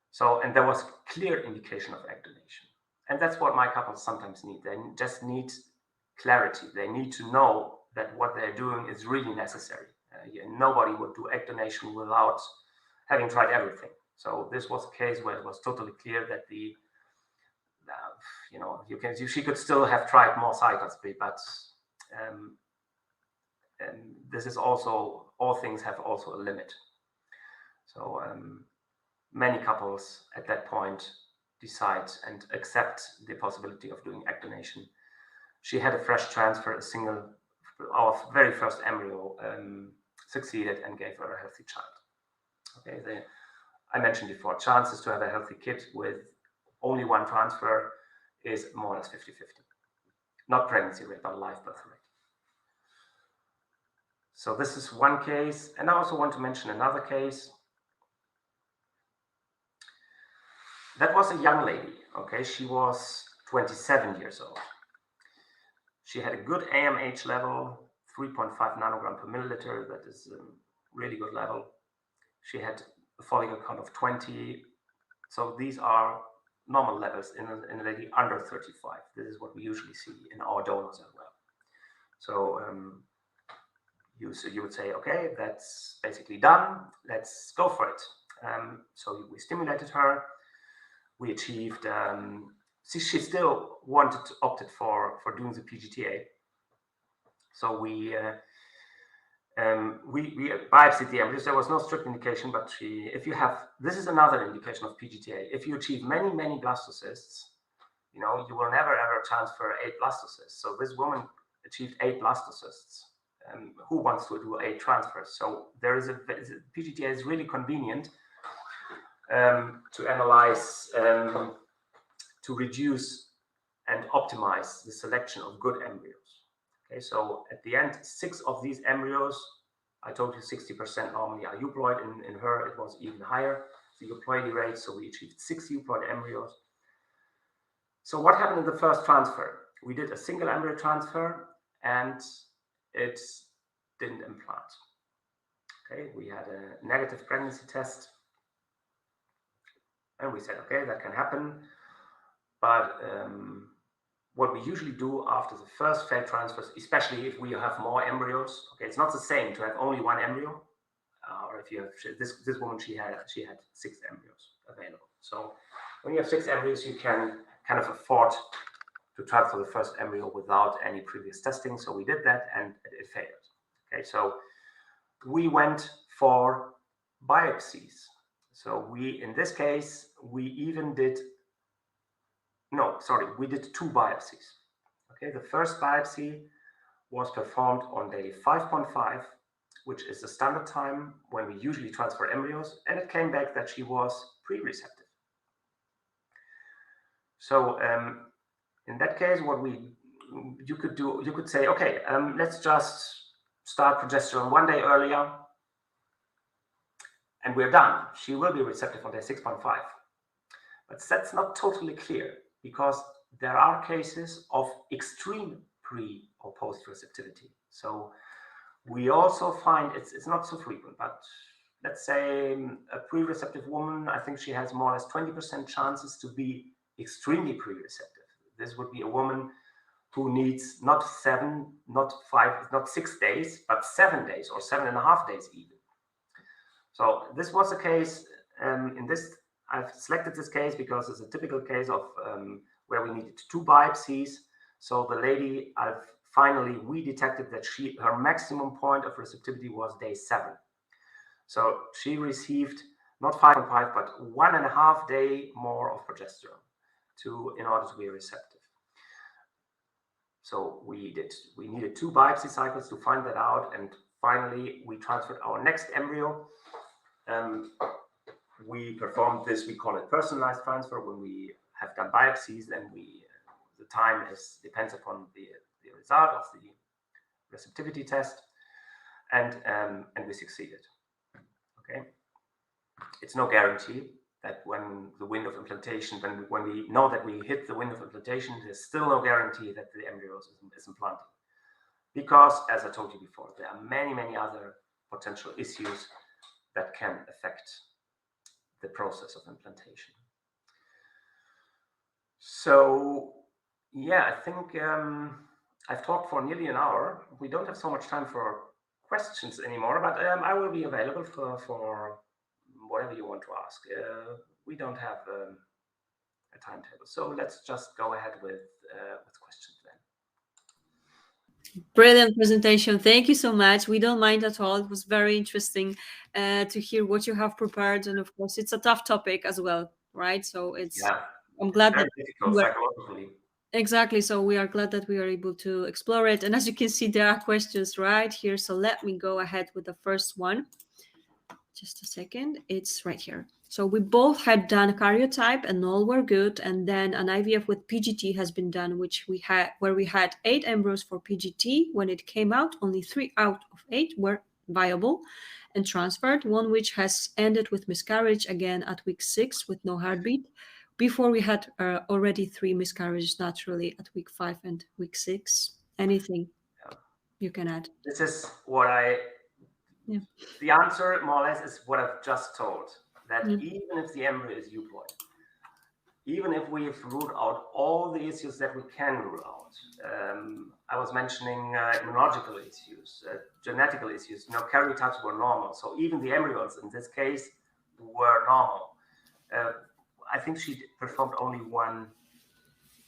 So, and there was clear indication of egg donation. And that's what my couples sometimes need. They just need clarity. They need to know that what they're doing is really necessary. Nobody would do egg donation without having tried everything. So this was a case where it was totally clear that the, you know, she could still have tried more cycles, but and this is also, all things have also a limit. So many couples at that point decide and accept the possibility of doing egg donation. She had a fresh transfer, our very first embryo succeeded and gave her a healthy child. Okay, I mentioned before, chances to have a healthy kid with only one transfer is more or less 50-50. Not pregnancy rate, but live birth rate. So this is one case. And I also want to mention another case. That was a young lady, okay? She was 27 years old. She had a good AMH level, 3.5 nanogram per milliliter. That is a really good level. She had a follicle count of 20. So these are normal levels in a lady under 35. This is what we usually see in our donors as well. So you would say, okay, that's basically done. Let's go for it. So we stimulated her. We achieved, she still opted for doing the PGTA. So we biopsied the embryos. There was no strict indication, but this is another indication of PGTA. If you achieve many blastocysts, you know, you will never ever transfer 8 blastocysts. So this woman achieved 8 blastocysts. Who wants to do 8 transfers? So PGTA is really convenient to analyze, to reduce and optimize the selection of good embryos. Okay, so at the end, 6 of these embryos, I told you 60% normally are euploid. In her, it was even higher, the euploidy rate. So we achieved 6 euploid embryos. So what happened in the first transfer? We did a single embryo transfer and it didn't implant. Okay, we had a negative pregnancy test. And we said, okay, that can happen. But what we usually do after the first failed transfers, especially if we have more embryos, okay, it's not the same to have only one embryo, or if you have this woman, she had 6 embryos available. So when you have 6 embryos, you can kind of afford to transfer the first embryo without any previous testing. So we did that, and it failed. Okay, so we went for biopsies. So in this case, we even did we did 2 biopsies. Okay, the first biopsy was performed on day 5.5, which is the standard time when we usually transfer embryos, and it came back that she was pre-receptive. So in that case, you could say, okay, let's just start progesterone 1 day earlier, and we're done. She will be receptive on day 6.5. But that's not totally clear, because there are cases of extreme pre or post receptivity. So we also find it's not so frequent, but let's say a pre-receptive woman, I think she has more or less 20% chances to be extremely pre-receptive. This would be a woman who needs not 7, not 5, not 6 days, but 7 days or 7.5 days even. So this was a case I've selected this case because it's a typical case of where we needed 2 biopsies. So the lady, we detected that her maximum point of receptivity was day 7. So she received not 5.5, but 1.5 day more of progesterone in order to be receptive. So we needed 2 biopsy cycles to find that out, and finally we transferred our next embryo. We performed this, we call it personalized transfer. When we have done biopsies, then the time depends upon the result of the receptivity test, and we succeeded. Okay, it's no guarantee that when the window of implantation, when we know that we hit the window of implantation, there's still no guarantee that the embryo is implanted, because, as I told you before, there are many other potential issues that can affect the process of implantation. So yeah, I think I've talked for nearly an hour. We don't have so much time for questions anymore, but I will be available for whatever you want to ask. We don't have a timetable, so let's just go ahead with questions then. Brilliant presentation. Thank you so much. We don't mind at all. It was very interesting to hear what you have prepared. And of course, it's a tough topic as well, right? So I'm glad that psychologically. Exactly. So we are glad that we are able to explore it. And as you can see, there are questions right here. So let me go ahead with the first one. Just a second. It's right here. So we both had done karyotype and all were good. And then an IVF with PGT has been done, where we had 8 embryos for PGT. When it came out, only 3 out of 8 were viable and transferred. One which has ended with miscarriage again at week 6 with no heartbeat. Before we had already 3 miscarriages naturally at week 5 and week 6. Anything you can add? This is what the answer more or less is what I've just told, that even if the embryo is euploid, even if we've ruled out all the issues that we can rule out, I was mentioning immunological issues, genetical issues, karyotypes were normal. So even the embryos in this case were normal. I think she performed only 1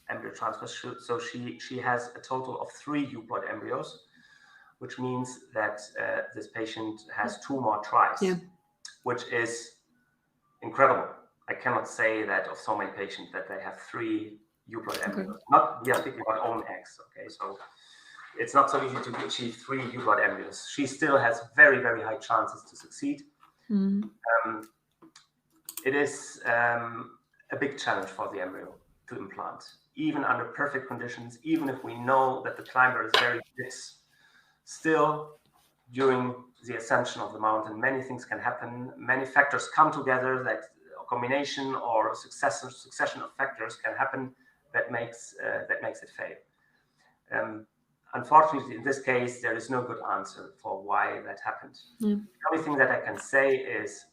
embryo transfer, so she has a total of 3 euploid embryos, which means that this patient has 2 more tries, which is incredible. I cannot say that of so many patients that they have 3 euploid embryos. We are speaking about own eggs, okay? So it's not so easy to achieve 3 euploid embryos. She still has very high chances to succeed. It is a big challenge for the embryo to implant, even under perfect conditions, even if we know that the climber is very dense. Still, during the ascension of the mountain, many things can happen. Many factors come together, that a combination or a succession of factors can happen that makes it fail. Unfortunately, in this case, there is no good answer for why that happened. The only thing that I can say is,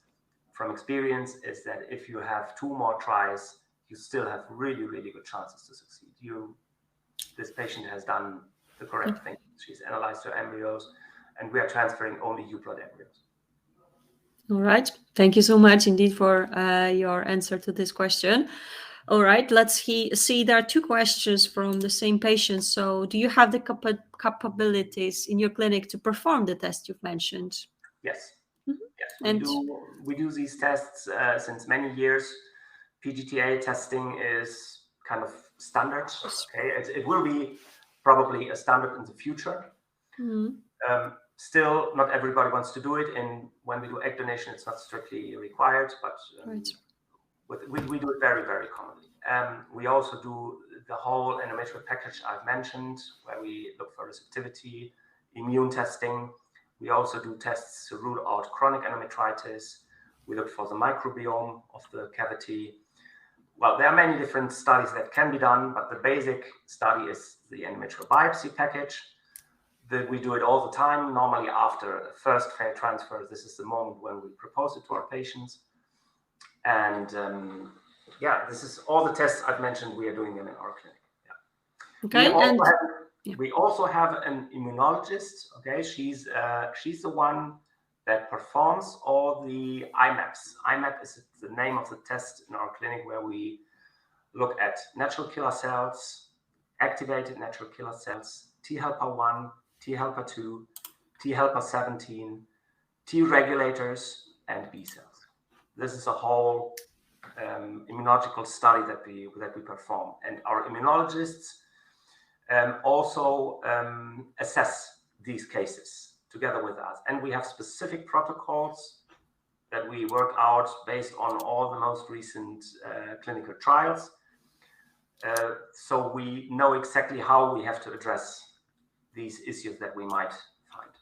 from experience, is that if you have 2 more tries, you still have really good chances to succeed. This patient has done the correct thing. She's analyzed her embryos, and we are transferring only euploid embryos. All right. Thank you so much indeed for your answer to this question. All right. Let's see. There are 2 questions from the same patient. So, do you have the capabilities in your clinic to perform the test you've mentioned? Yes. Yes, we do these tests since many years. PGTA testing is kind of standard. Okay, it will be probably a standard in the future. Still, not everybody wants to do it, and when we do egg donation, it's not strictly required, but we do it very, very commonly. We also do the whole endometrial package I've mentioned, where we look for receptivity, immune testing. We also do tests to rule out chronic endometritis. We look for the microbiome of the cavity. Well, there are many different studies that can be done, but the basic study is the endometrial biopsy package. We do it all the time, normally after a first failed transfer. This is the moment when we propose it to our patients. And this is all the tests I've mentioned. We are doing them in our clinic. Yeah. We also have an immunologist. Okay, she's the one that performs all the IMAPs. IMAP is the name of the test in our clinic, where we look at natural killer cells, activated natural killer cells, T helper 1, T helper 2, T helper 17, T regulators, and B cells. This is a whole immunological study that we perform, and our immunologists also assess these cases together with us. And we have specific protocols that we work out based on all the most recent clinical trials. So we know exactly how we have to address these issues that we might find.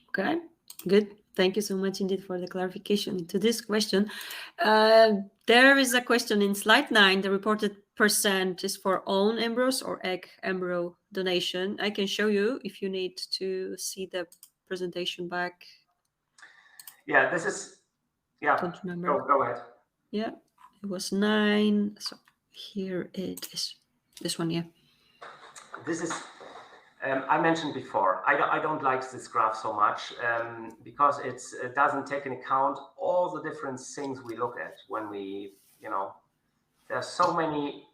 Okay, good. Thank you so much indeed for the clarification to this question. There is a question in slide 9. The reported percent is for own embryos or egg embryo donation. I can show you if you need to see the presentation back. Yeah, this is, Don't remember. Go ahead. Yeah, it was 9. So here it is. This one, yeah. This is, I mentioned before, I don't like this graph so much because it doesn't take into account all the different things we look at when we, there are so many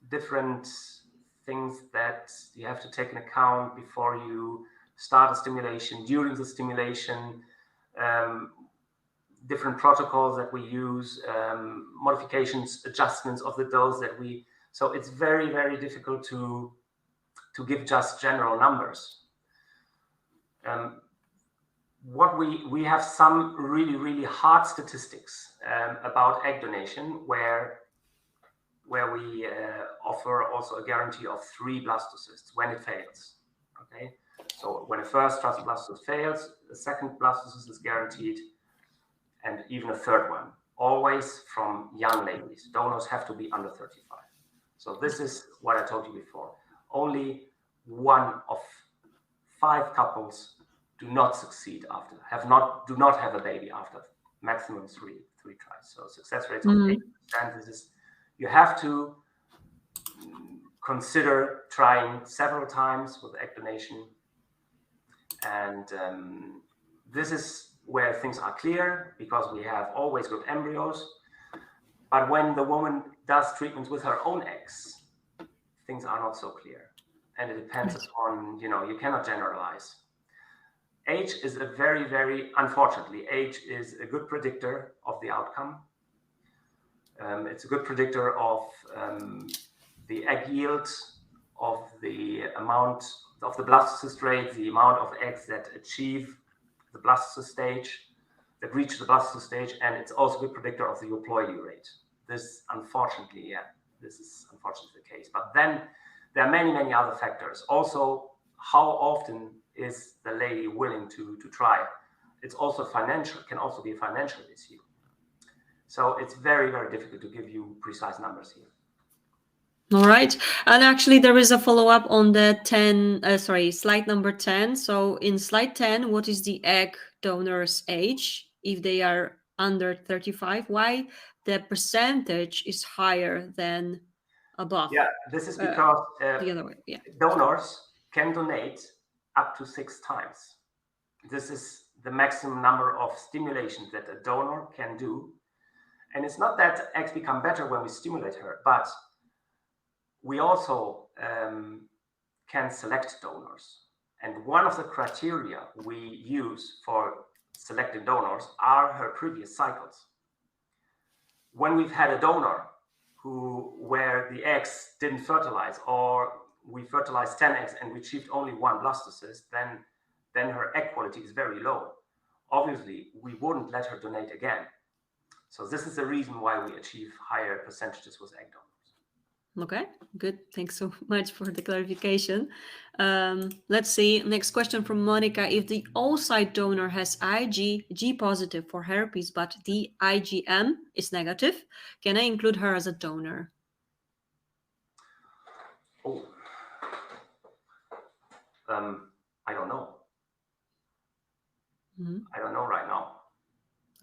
different things that you have to take into account before you start a stimulation, during the stimulation, different protocols that we use, modifications, adjustments of the dose that so it's very, very difficult to give just general numbers. What we have some really, really hard statistics about egg donation, where we offer also a guarantee of 3 blastocysts when it fails. Okay, so when a first blastocyst fails, the second blastocyst is guaranteed, and even a third one. Always from young ladies. Donors have to be under 35. So this is what I told you before. Only 1 of 5 couples do not succeed after, do not have a baby after maximum 3 tries. So success rates of 80%. This is, you have to consider trying several times with egg donation, and this is where things are clear, because we have always good embryos. But when the woman does treatments with her own eggs, things are not so clear. And it depends on, you cannot generalize. Age is a very, very, unfortunately, age is a good predictor of the outcome. It's a good predictor of the egg yield, of the amount of the blastocyst rate, the amount of eggs that achieve the blastocyst stage, that reach the blastocyst stage, and it's also a good predictor of the euploidy rate. This, unfortunately, this is unfortunately the case. But then there are many, many other factors. Also, how often is the lady willing to try? It's also financial, can also be a financial issue. So it's very, very difficult to give you precise numbers here. All right. And actually, there is a follow-up on the slide number 10. So in slide 10, what is the egg donor's age if they are under 35? Why the percentage is higher than above? Yeah, this is because the other way. Yeah. Donors can donate up to 6 times. This is the maximum number of stimulations that a donor can do. And it's not that eggs become better when we stimulate her, but we also can select donors. And one of the criteria we use for selecting donors are her previous cycles. When we've had a donor where the eggs didn't fertilize, or we fertilized 10 eggs and we achieved only 1 blastocyst, then her egg quality is very low. Obviously, we wouldn't let her donate again. So this is the reason why we achieve higher percentages with egg donors. Okay, good. Thanks so much for the clarification. Let's see. Next question from Monica. If the oocyte donor has IgG positive for herpes, but the IgM is negative, can I include her as a donor? Oh, I don't know. I don't know right now.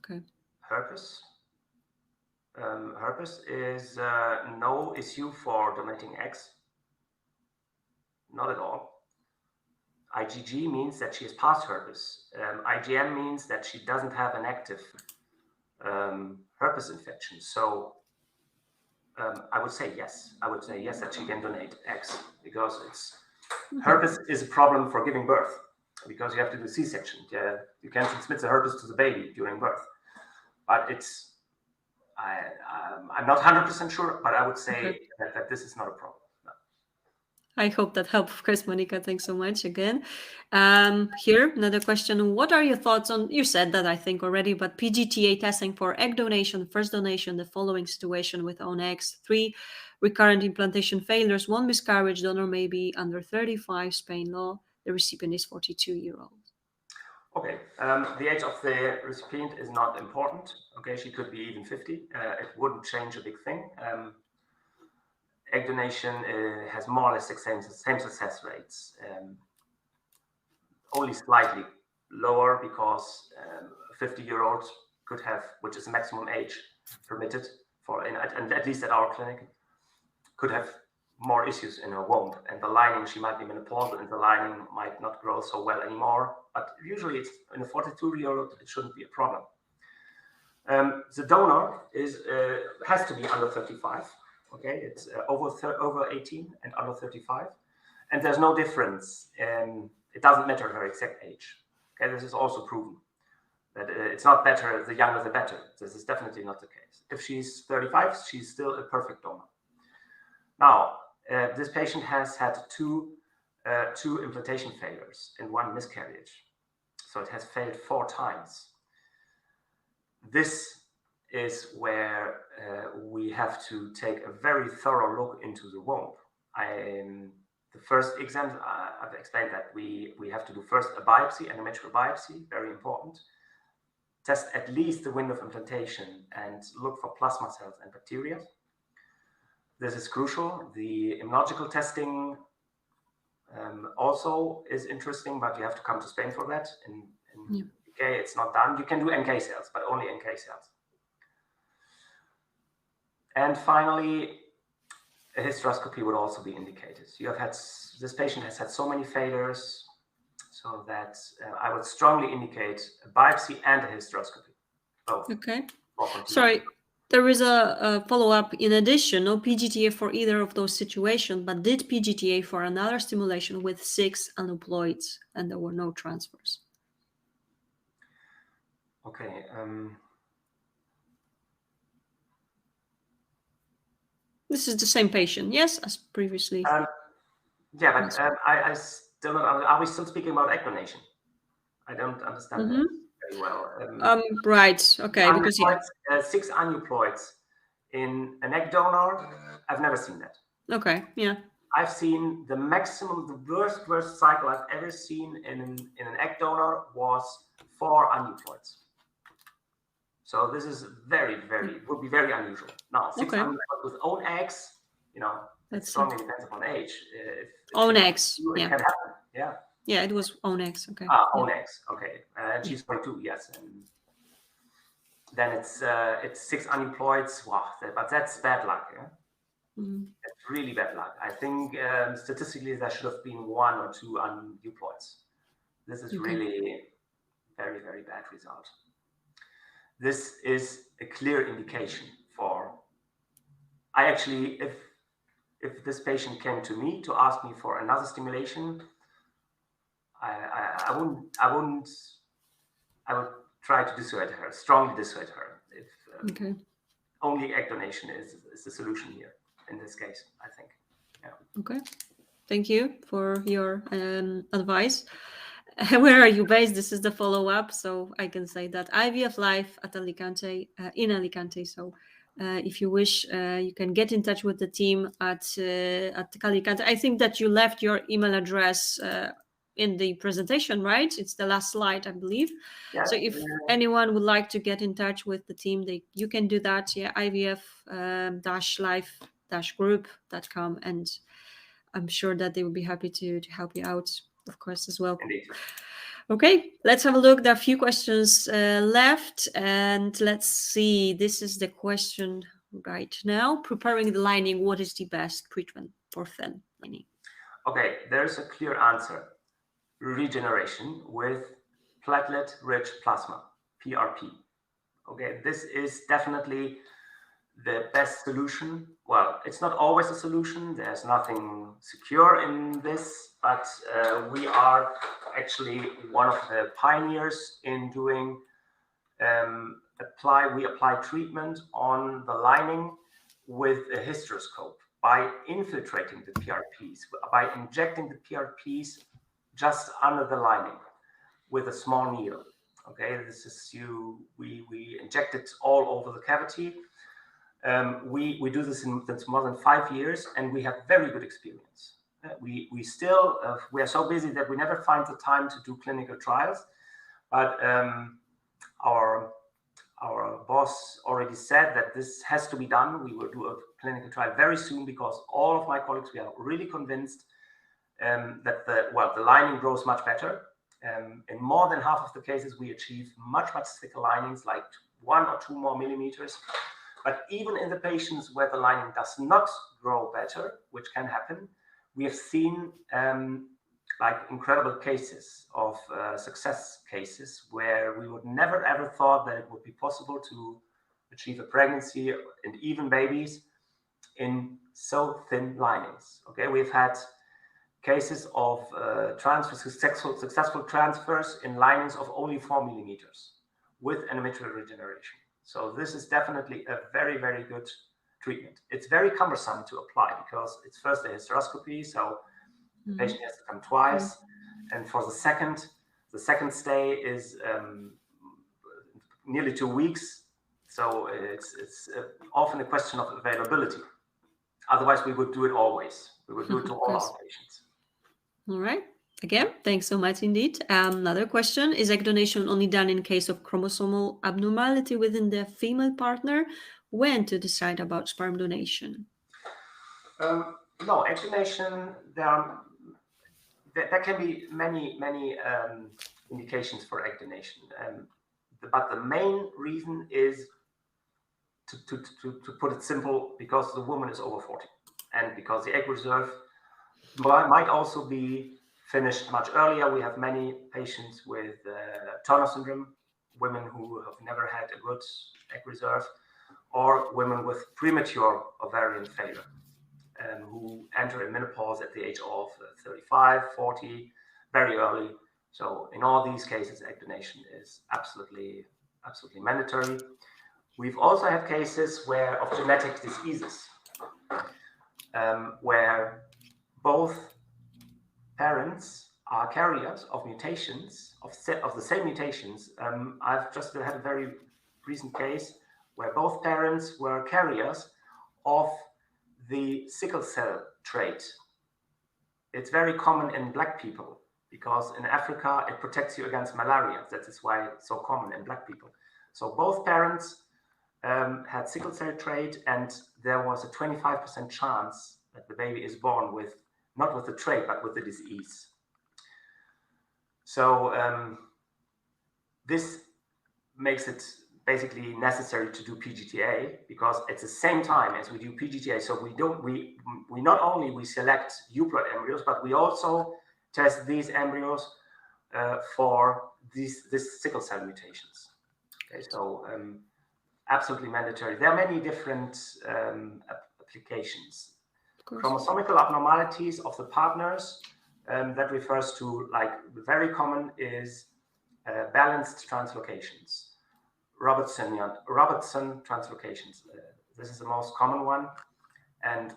Okay. Herpes. Herpes is no issue for donating eggs. Not at all. IgG means that she has passed herpes. IgM means that she doesn't have an active herpes infection. So I would say yes. I would say yes that she can donate eggs, because herpes is a problem for giving birth, because you have to do C-section. You can transmit the herpes to the baby during birth, but I'm not 100% sure, but I would say that this is not a problem. No. I hope that helped, of course, Monica. Thanks so much again. Here, another question. What are your thoughts on, you said that I think already, but PGTA testing for egg donation, first donation, the following situation with own eggs, 3 recurrent implantation failures, 1 miscarriage, donor may be under 35, Spain law, the recipient is 42-year-old. Okay, the age of the recipient is not important. Okay, she could be even 50. It wouldn't change a big thing. Egg donation has more or less the same success rates, only slightly lower, because 50-year-old could have, which is the maximum age permitted and at least at our clinic, could have more issues in her womb, and the lining, she might be menopausal and the lining might not grow so well anymore. But usually it's in a 42-year-old, it shouldn't be a problem. The donor has to be under 35. Okay, it's over 18 and under 35, and there's no difference. It doesn't matter her exact age. Okay, this is also proven that it's not better, the younger the better. This is definitely not the case. If she's 35, she's still a perfect donor. Now, this patient has had two implantation failures and 1 miscarriage, so it has failed 4 times. This is where we have to take a very thorough look into the womb. The first exam, I've explained that we have to do first a biopsy, endometrial biopsy, very important. Test at least the window of implantation and look for plasma cells and bacteria. This is crucial. The immunological testing also is interesting, but you have to come to Spain for that. In UK, it's not done. You can do NK cells, but only NK cells. And finally, a hysteroscopy would also be indicated. This patient has had so many failures, so that I would strongly indicate a biopsy and a hysteroscopy. Both. Okay. Sorry, there is a follow-up. In addition, no PGTA for either of those situations, but did PGTA for another stimulation with 6 aneuploids, and there were no transfers. Okay. This is the same patient, yes, as previously. Yeah, but I still not. Are we still speaking about egg donation? I don't understand that very well. Right. Okay. Because 6 aneuploids in an egg donor, I've never seen that. Okay. Yeah. I've seen the maximum, the worst cycle I've ever seen in an egg donor was 4 aneuploids. So this is would be very unusual. Now, 6 aneuploids with own eggs, it strongly depends upon age. If own eggs, it can happen. Yeah. Yeah, it was own eggs. Okay. Own eggs. Okay. She's 42. Yes. And then it's 6 aneuploids. Wow. But that's bad luck. Yeah. It's really bad luck. I think statistically there should have been 1 or 2 aneuploids. This is really very, very bad result. This is a clear indication for. I actually, if this patient came to me to ask me for another stimulation, I would try to dissuade her, strongly dissuade her. only egg donation is the solution here in this case, I think. Yeah. Okay. Thank you for your advice. Where are you based? This is the follow-up, so I can say that IVF-Life at Alicante, in Alicante. So if you wish, you can get in touch with the team at Alicante. I think that you left your email address in the presentation, right? It's the last slide, I believe. Yes, So if anyone would like to get in touch with the team, you can do that. Yeah, IVF-Life-Group.com, and I'm sure that they will be happy to help you out, of course, as well. indeed. Okay, let's have a look. There are a few questions left, and let's see. This is the question right now. Preparing the lining, what is the best treatment for thin lining? Okay, there's a clear answer. Regeneration with platelet-rich plasma, PRP. Okay, this is definitely the best solution. Well, it's not always a solution. There's nothing secure in this, but we are actually one of the pioneers in doing we apply treatment on the lining with a hysteroscope by infiltrating the PRPs, by injecting the PRPs just under the lining with a small needle. Okay, this is we inject it all over the cavity. We do this since more than 5 years, and we have very good experience. We still we are so busy that we never find the time to do clinical trials, but our boss already said that this has to be done. We will do a clinical trial very soon, because all of my colleagues, we are really convinced that the lining grows much better. In more than half of the cases, we achieve much thicker linings, like 1 or 2 more millimeters. But even in the patients where the lining does not grow better, which can happen, we have seen like incredible cases of success cases where we would never ever thought that it would be possible to achieve a pregnancy and even babies in so thin linings. Okay, we've had cases of successful transfers in linings of only 4 millimeters with endometrial regeneration. So this is definitely a very, very good treatment. It's very cumbersome to apply because it's first a hysteroscopy, so the patient has to come twice, and for the second stay is nearly 2 weeks. So it's often a question of availability. Otherwise, we would do it always. We would do it to all our patients. All right. Again, thanks so much indeed. Another question, is egg donation only done in case of chromosomal abnormality within the female partner? When to decide about sperm donation? No, egg donation, there can be many indications for egg donation. But the main reason is, to put it simple, because the woman is over 40 and because the egg reserve might also be finished much earlier. We have many patients with Turner syndrome, women who have never had a good egg reserve, or women with premature ovarian failure, who enter in menopause at the age of 35, 40, very early. So in all these cases, egg donation is absolutely mandatory. We've also had cases of genetic diseases, where both parents are carriers of mutations, of the same mutations. I've just had a very recent case where both parents were carriers of the sickle cell trait. It's very common in Black people, because in Africa it protects you against malaria. That is why it's so common in Black people. So both parents had sickle cell trait, and there was a 25% chance that the baby is born with, not with the trait, but with the disease. So this makes it basically necessary to do PGTA, because at the same time as we do PGTA, so we not only select euploid embryos, but we also test these embryos for these sickle cell mutations. Okay, so absolutely mandatory. There are many different applications. Chromosomical abnormalities of the partners, that refers to, like, very common is balanced translocations. Robertson translocations. This is the most common one, and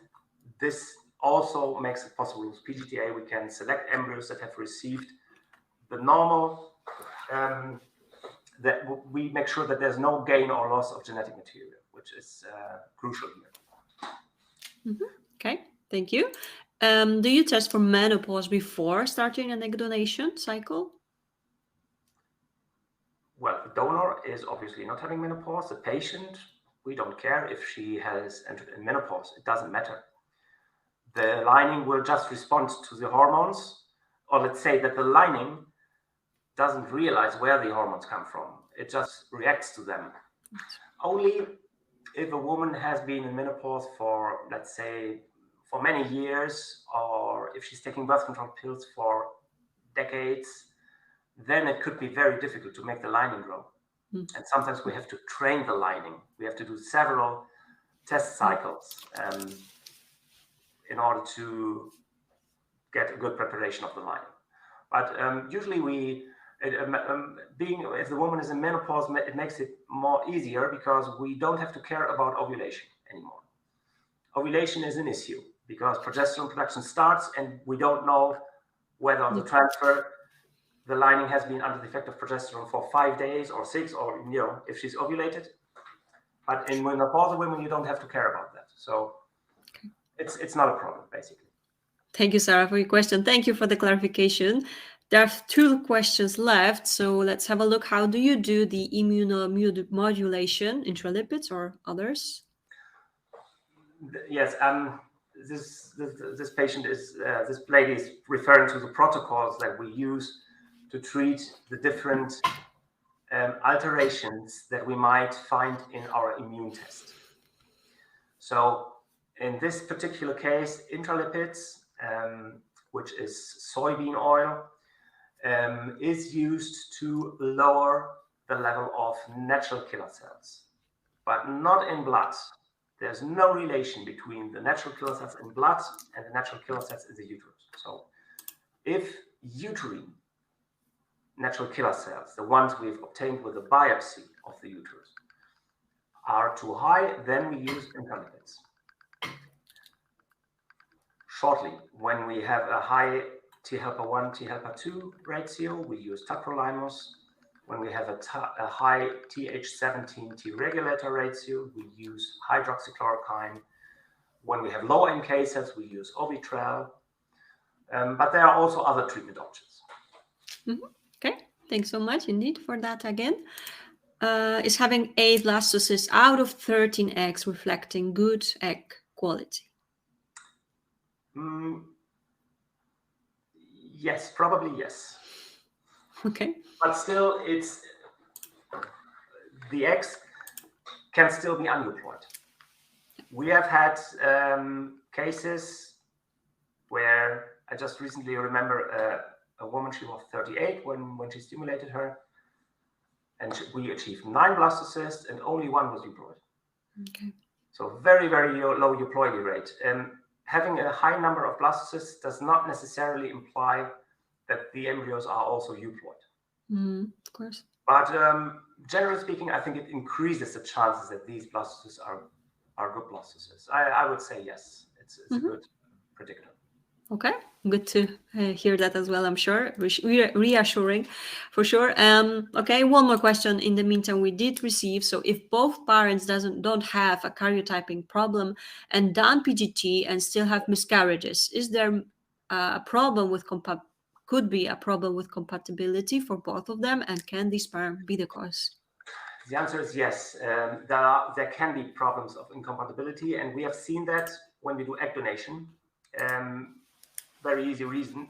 this also makes it possible with PGTA. We can select embryos that have received the normal. That we make sure that there's no gain or loss of genetic material, which is crucial here. Okay, thank you. Do you test for menopause before starting an egg donation cycle? Well, the donor is obviously not having menopause. The patient, we don't care if she has entered in menopause. It doesn't matter. The lining will just respond to the hormones, or let's say that the lining doesn't realize where the hormones come from. It just reacts to them. Only if a woman has been in menopause for, let's say, for many years, or if she's taking birth control pills for decades, then it could be very difficult to make the lining grow. And sometimes we have to train the lining. We have to do several test cycles in order to get a good preparation of the lining. But usually if the woman is in menopause, it makes it more easier because we don't have to care about ovulation anymore. Ovulation is an issue because progesterone production starts and we don't know whether the transfer, the lining has been under the effect of progesterone for 5 days or 6, or if she's ovulated. But in menopausal women, you don't have to care about that. So it's not a problem, basically. Thank you, Sarah, for your question. Thank you for the clarification. There are 2 questions left, so let's have a look. How do you do the immunomodulation, intralipids or others? Yes, this patient is, this lady is referring to the protocols that we use to treat the different alterations that we might find in our immune test. So in this particular case, intralipids, which is soybean oil, is used to lower the level of natural killer cells, but not in blood. There's no relation between the natural killer cells in blood and the natural killer cells in the uterus. So if uterine natural killer cells, the ones we've obtained with a biopsy of the uterus, are too high, then we use intralipids. Shortly, when we have a high T helper 1, T helper 2 ratio, we use tacrolimus. When we have a high Th17 T regulator ratio, we use hydroxychloroquine. When we have low NK cells, we use Ovitrel. But there are also other treatment options. Okay, thanks so much indeed for that again. Is having 8 blastocysts out of 13 eggs reflecting good egg quality? Yes, probably yes. Okay. But still, the eggs can still be uneuploid. We have had cases where I just recently remember a woman, she was 38 when she stimulated her, and we achieved 9 blastocysts and only 1 was euploid. Okay. So very, very low euploidy rate. Having a high number of blastocysts does not necessarily imply that the embryos are also euploid. Of course. But generally speaking, I think it increases the chances that these blastocysts are good blastocysts. I would say yes, it's a good predictor. Okay, good to hear that as well, I'm sure. Reassuring, for sure. Okay, one more question in the meantime we did receive. So if both parents don't have a karyotyping problem and done PGT and still have miscarriages, is there a problem with could be a problem with compatibility for both of them, and can the sperm be the cause? The answer is yes. There can be problems of incompatibility, and we have seen that when we do egg donation. Very easy reason,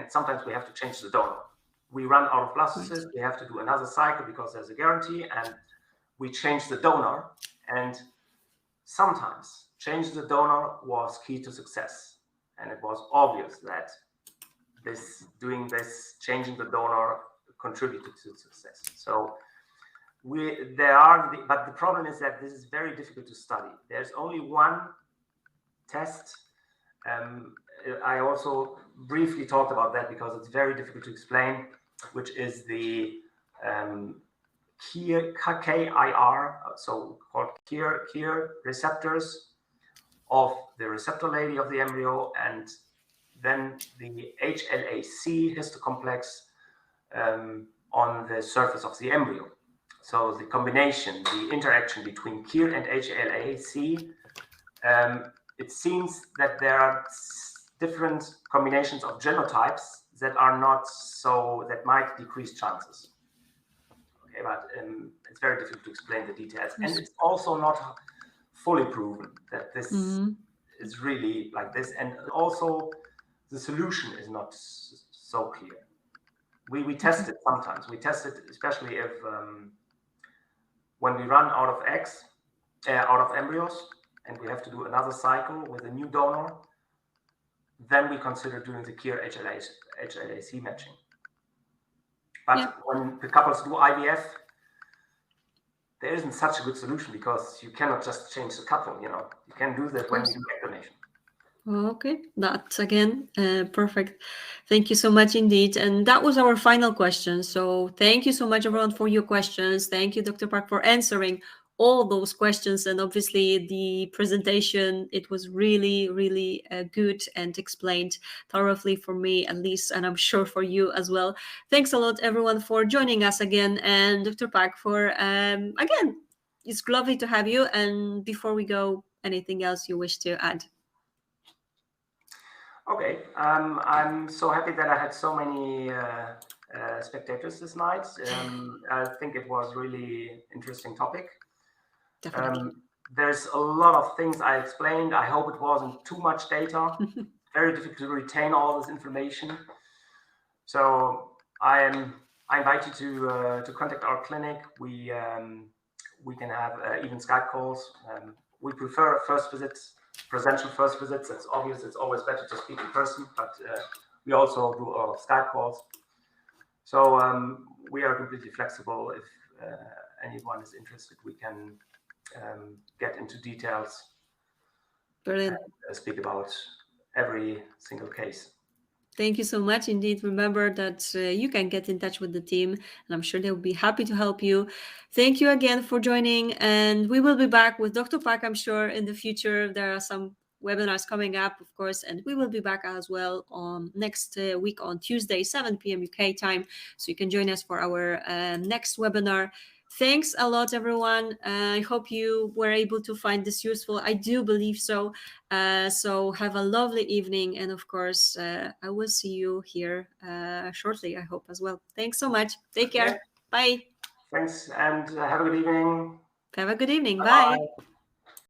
sometimes we have to change the donor. We run out of blastocysts, we have to do another cycle because there's a guarantee, and we change the donor, and sometimes changing the donor was key to success. And it was obvious that changing the donor contributed to success. So but the problem is that this is very difficult to study. There's only one test. I also briefly talked about that because it's very difficult to explain, which is the KIR, so called KIR receptors of the receptor lady of the embryo, and then the HLA-C histocomplex on the surface of the embryo. So the combination, the interaction between KIR and HLA-C, it seems that there are different combinations of genotypes that are not so, that might decrease chances. Okay, but it's very difficult to explain the details. And it's also not fully proven that this is really like this. And also the solution is not so clear. We test it sometimes. We test it especially if when we run out of eggs, out of embryos, and we have to do another cycle with a new donor, then we consider doing the KIR HLA-C matching. But when the couples do IVF, there isn't such a good solution because you cannot just change the couple, you know. You can do that when you do egg donation. Okay, that's again perfect. Thank you so much indeed. And that was our final question. So thank you so much, everyone, for your questions. Thank you, Dr. Park, for answering all those questions. And obviously, the presentation, it was really, really good and explained thoroughly for me, at least, and I'm sure for you as well. Thanks a lot, everyone, for joining us again. And Dr. Park, for again, it's lovely to have you. And before we go, anything else you wish to add? Okay, I'm so happy that I had so many spectators this night. I think it was really interesting topic. Definitely. There's a lot of things I explained. I hope it wasn't too much data. Very difficult to retain all this information. So I invite you to contact our clinic. We can have even Skype calls. We prefer first visits. Presential first visits, it's obvious, it's always better to speak in person, but we also do our Skype calls. So we are completely flexible. If anyone is interested, we can get into details. Brilliant. And speak about every single case. Thank you so much indeed. Remember that you can get in touch with the team, and I'm sure they'll be happy to help you. Thank you again for joining, and we will be back with Dr. Park, I'm sure, in the future. There are some webinars coming up, of course, and we will be back as well on next week on Tuesday, 7 p.m. UK time. So you can join us for our next webinar. Thanks a lot, everyone. I hope you were able to find this useful. I do believe so. So have a lovely evening. And of course, I will see you here shortly, I hope as well. Thanks so much. Take care. Yeah. Bye. Thanks, and have a good evening. Have a good evening. Bye. Bye.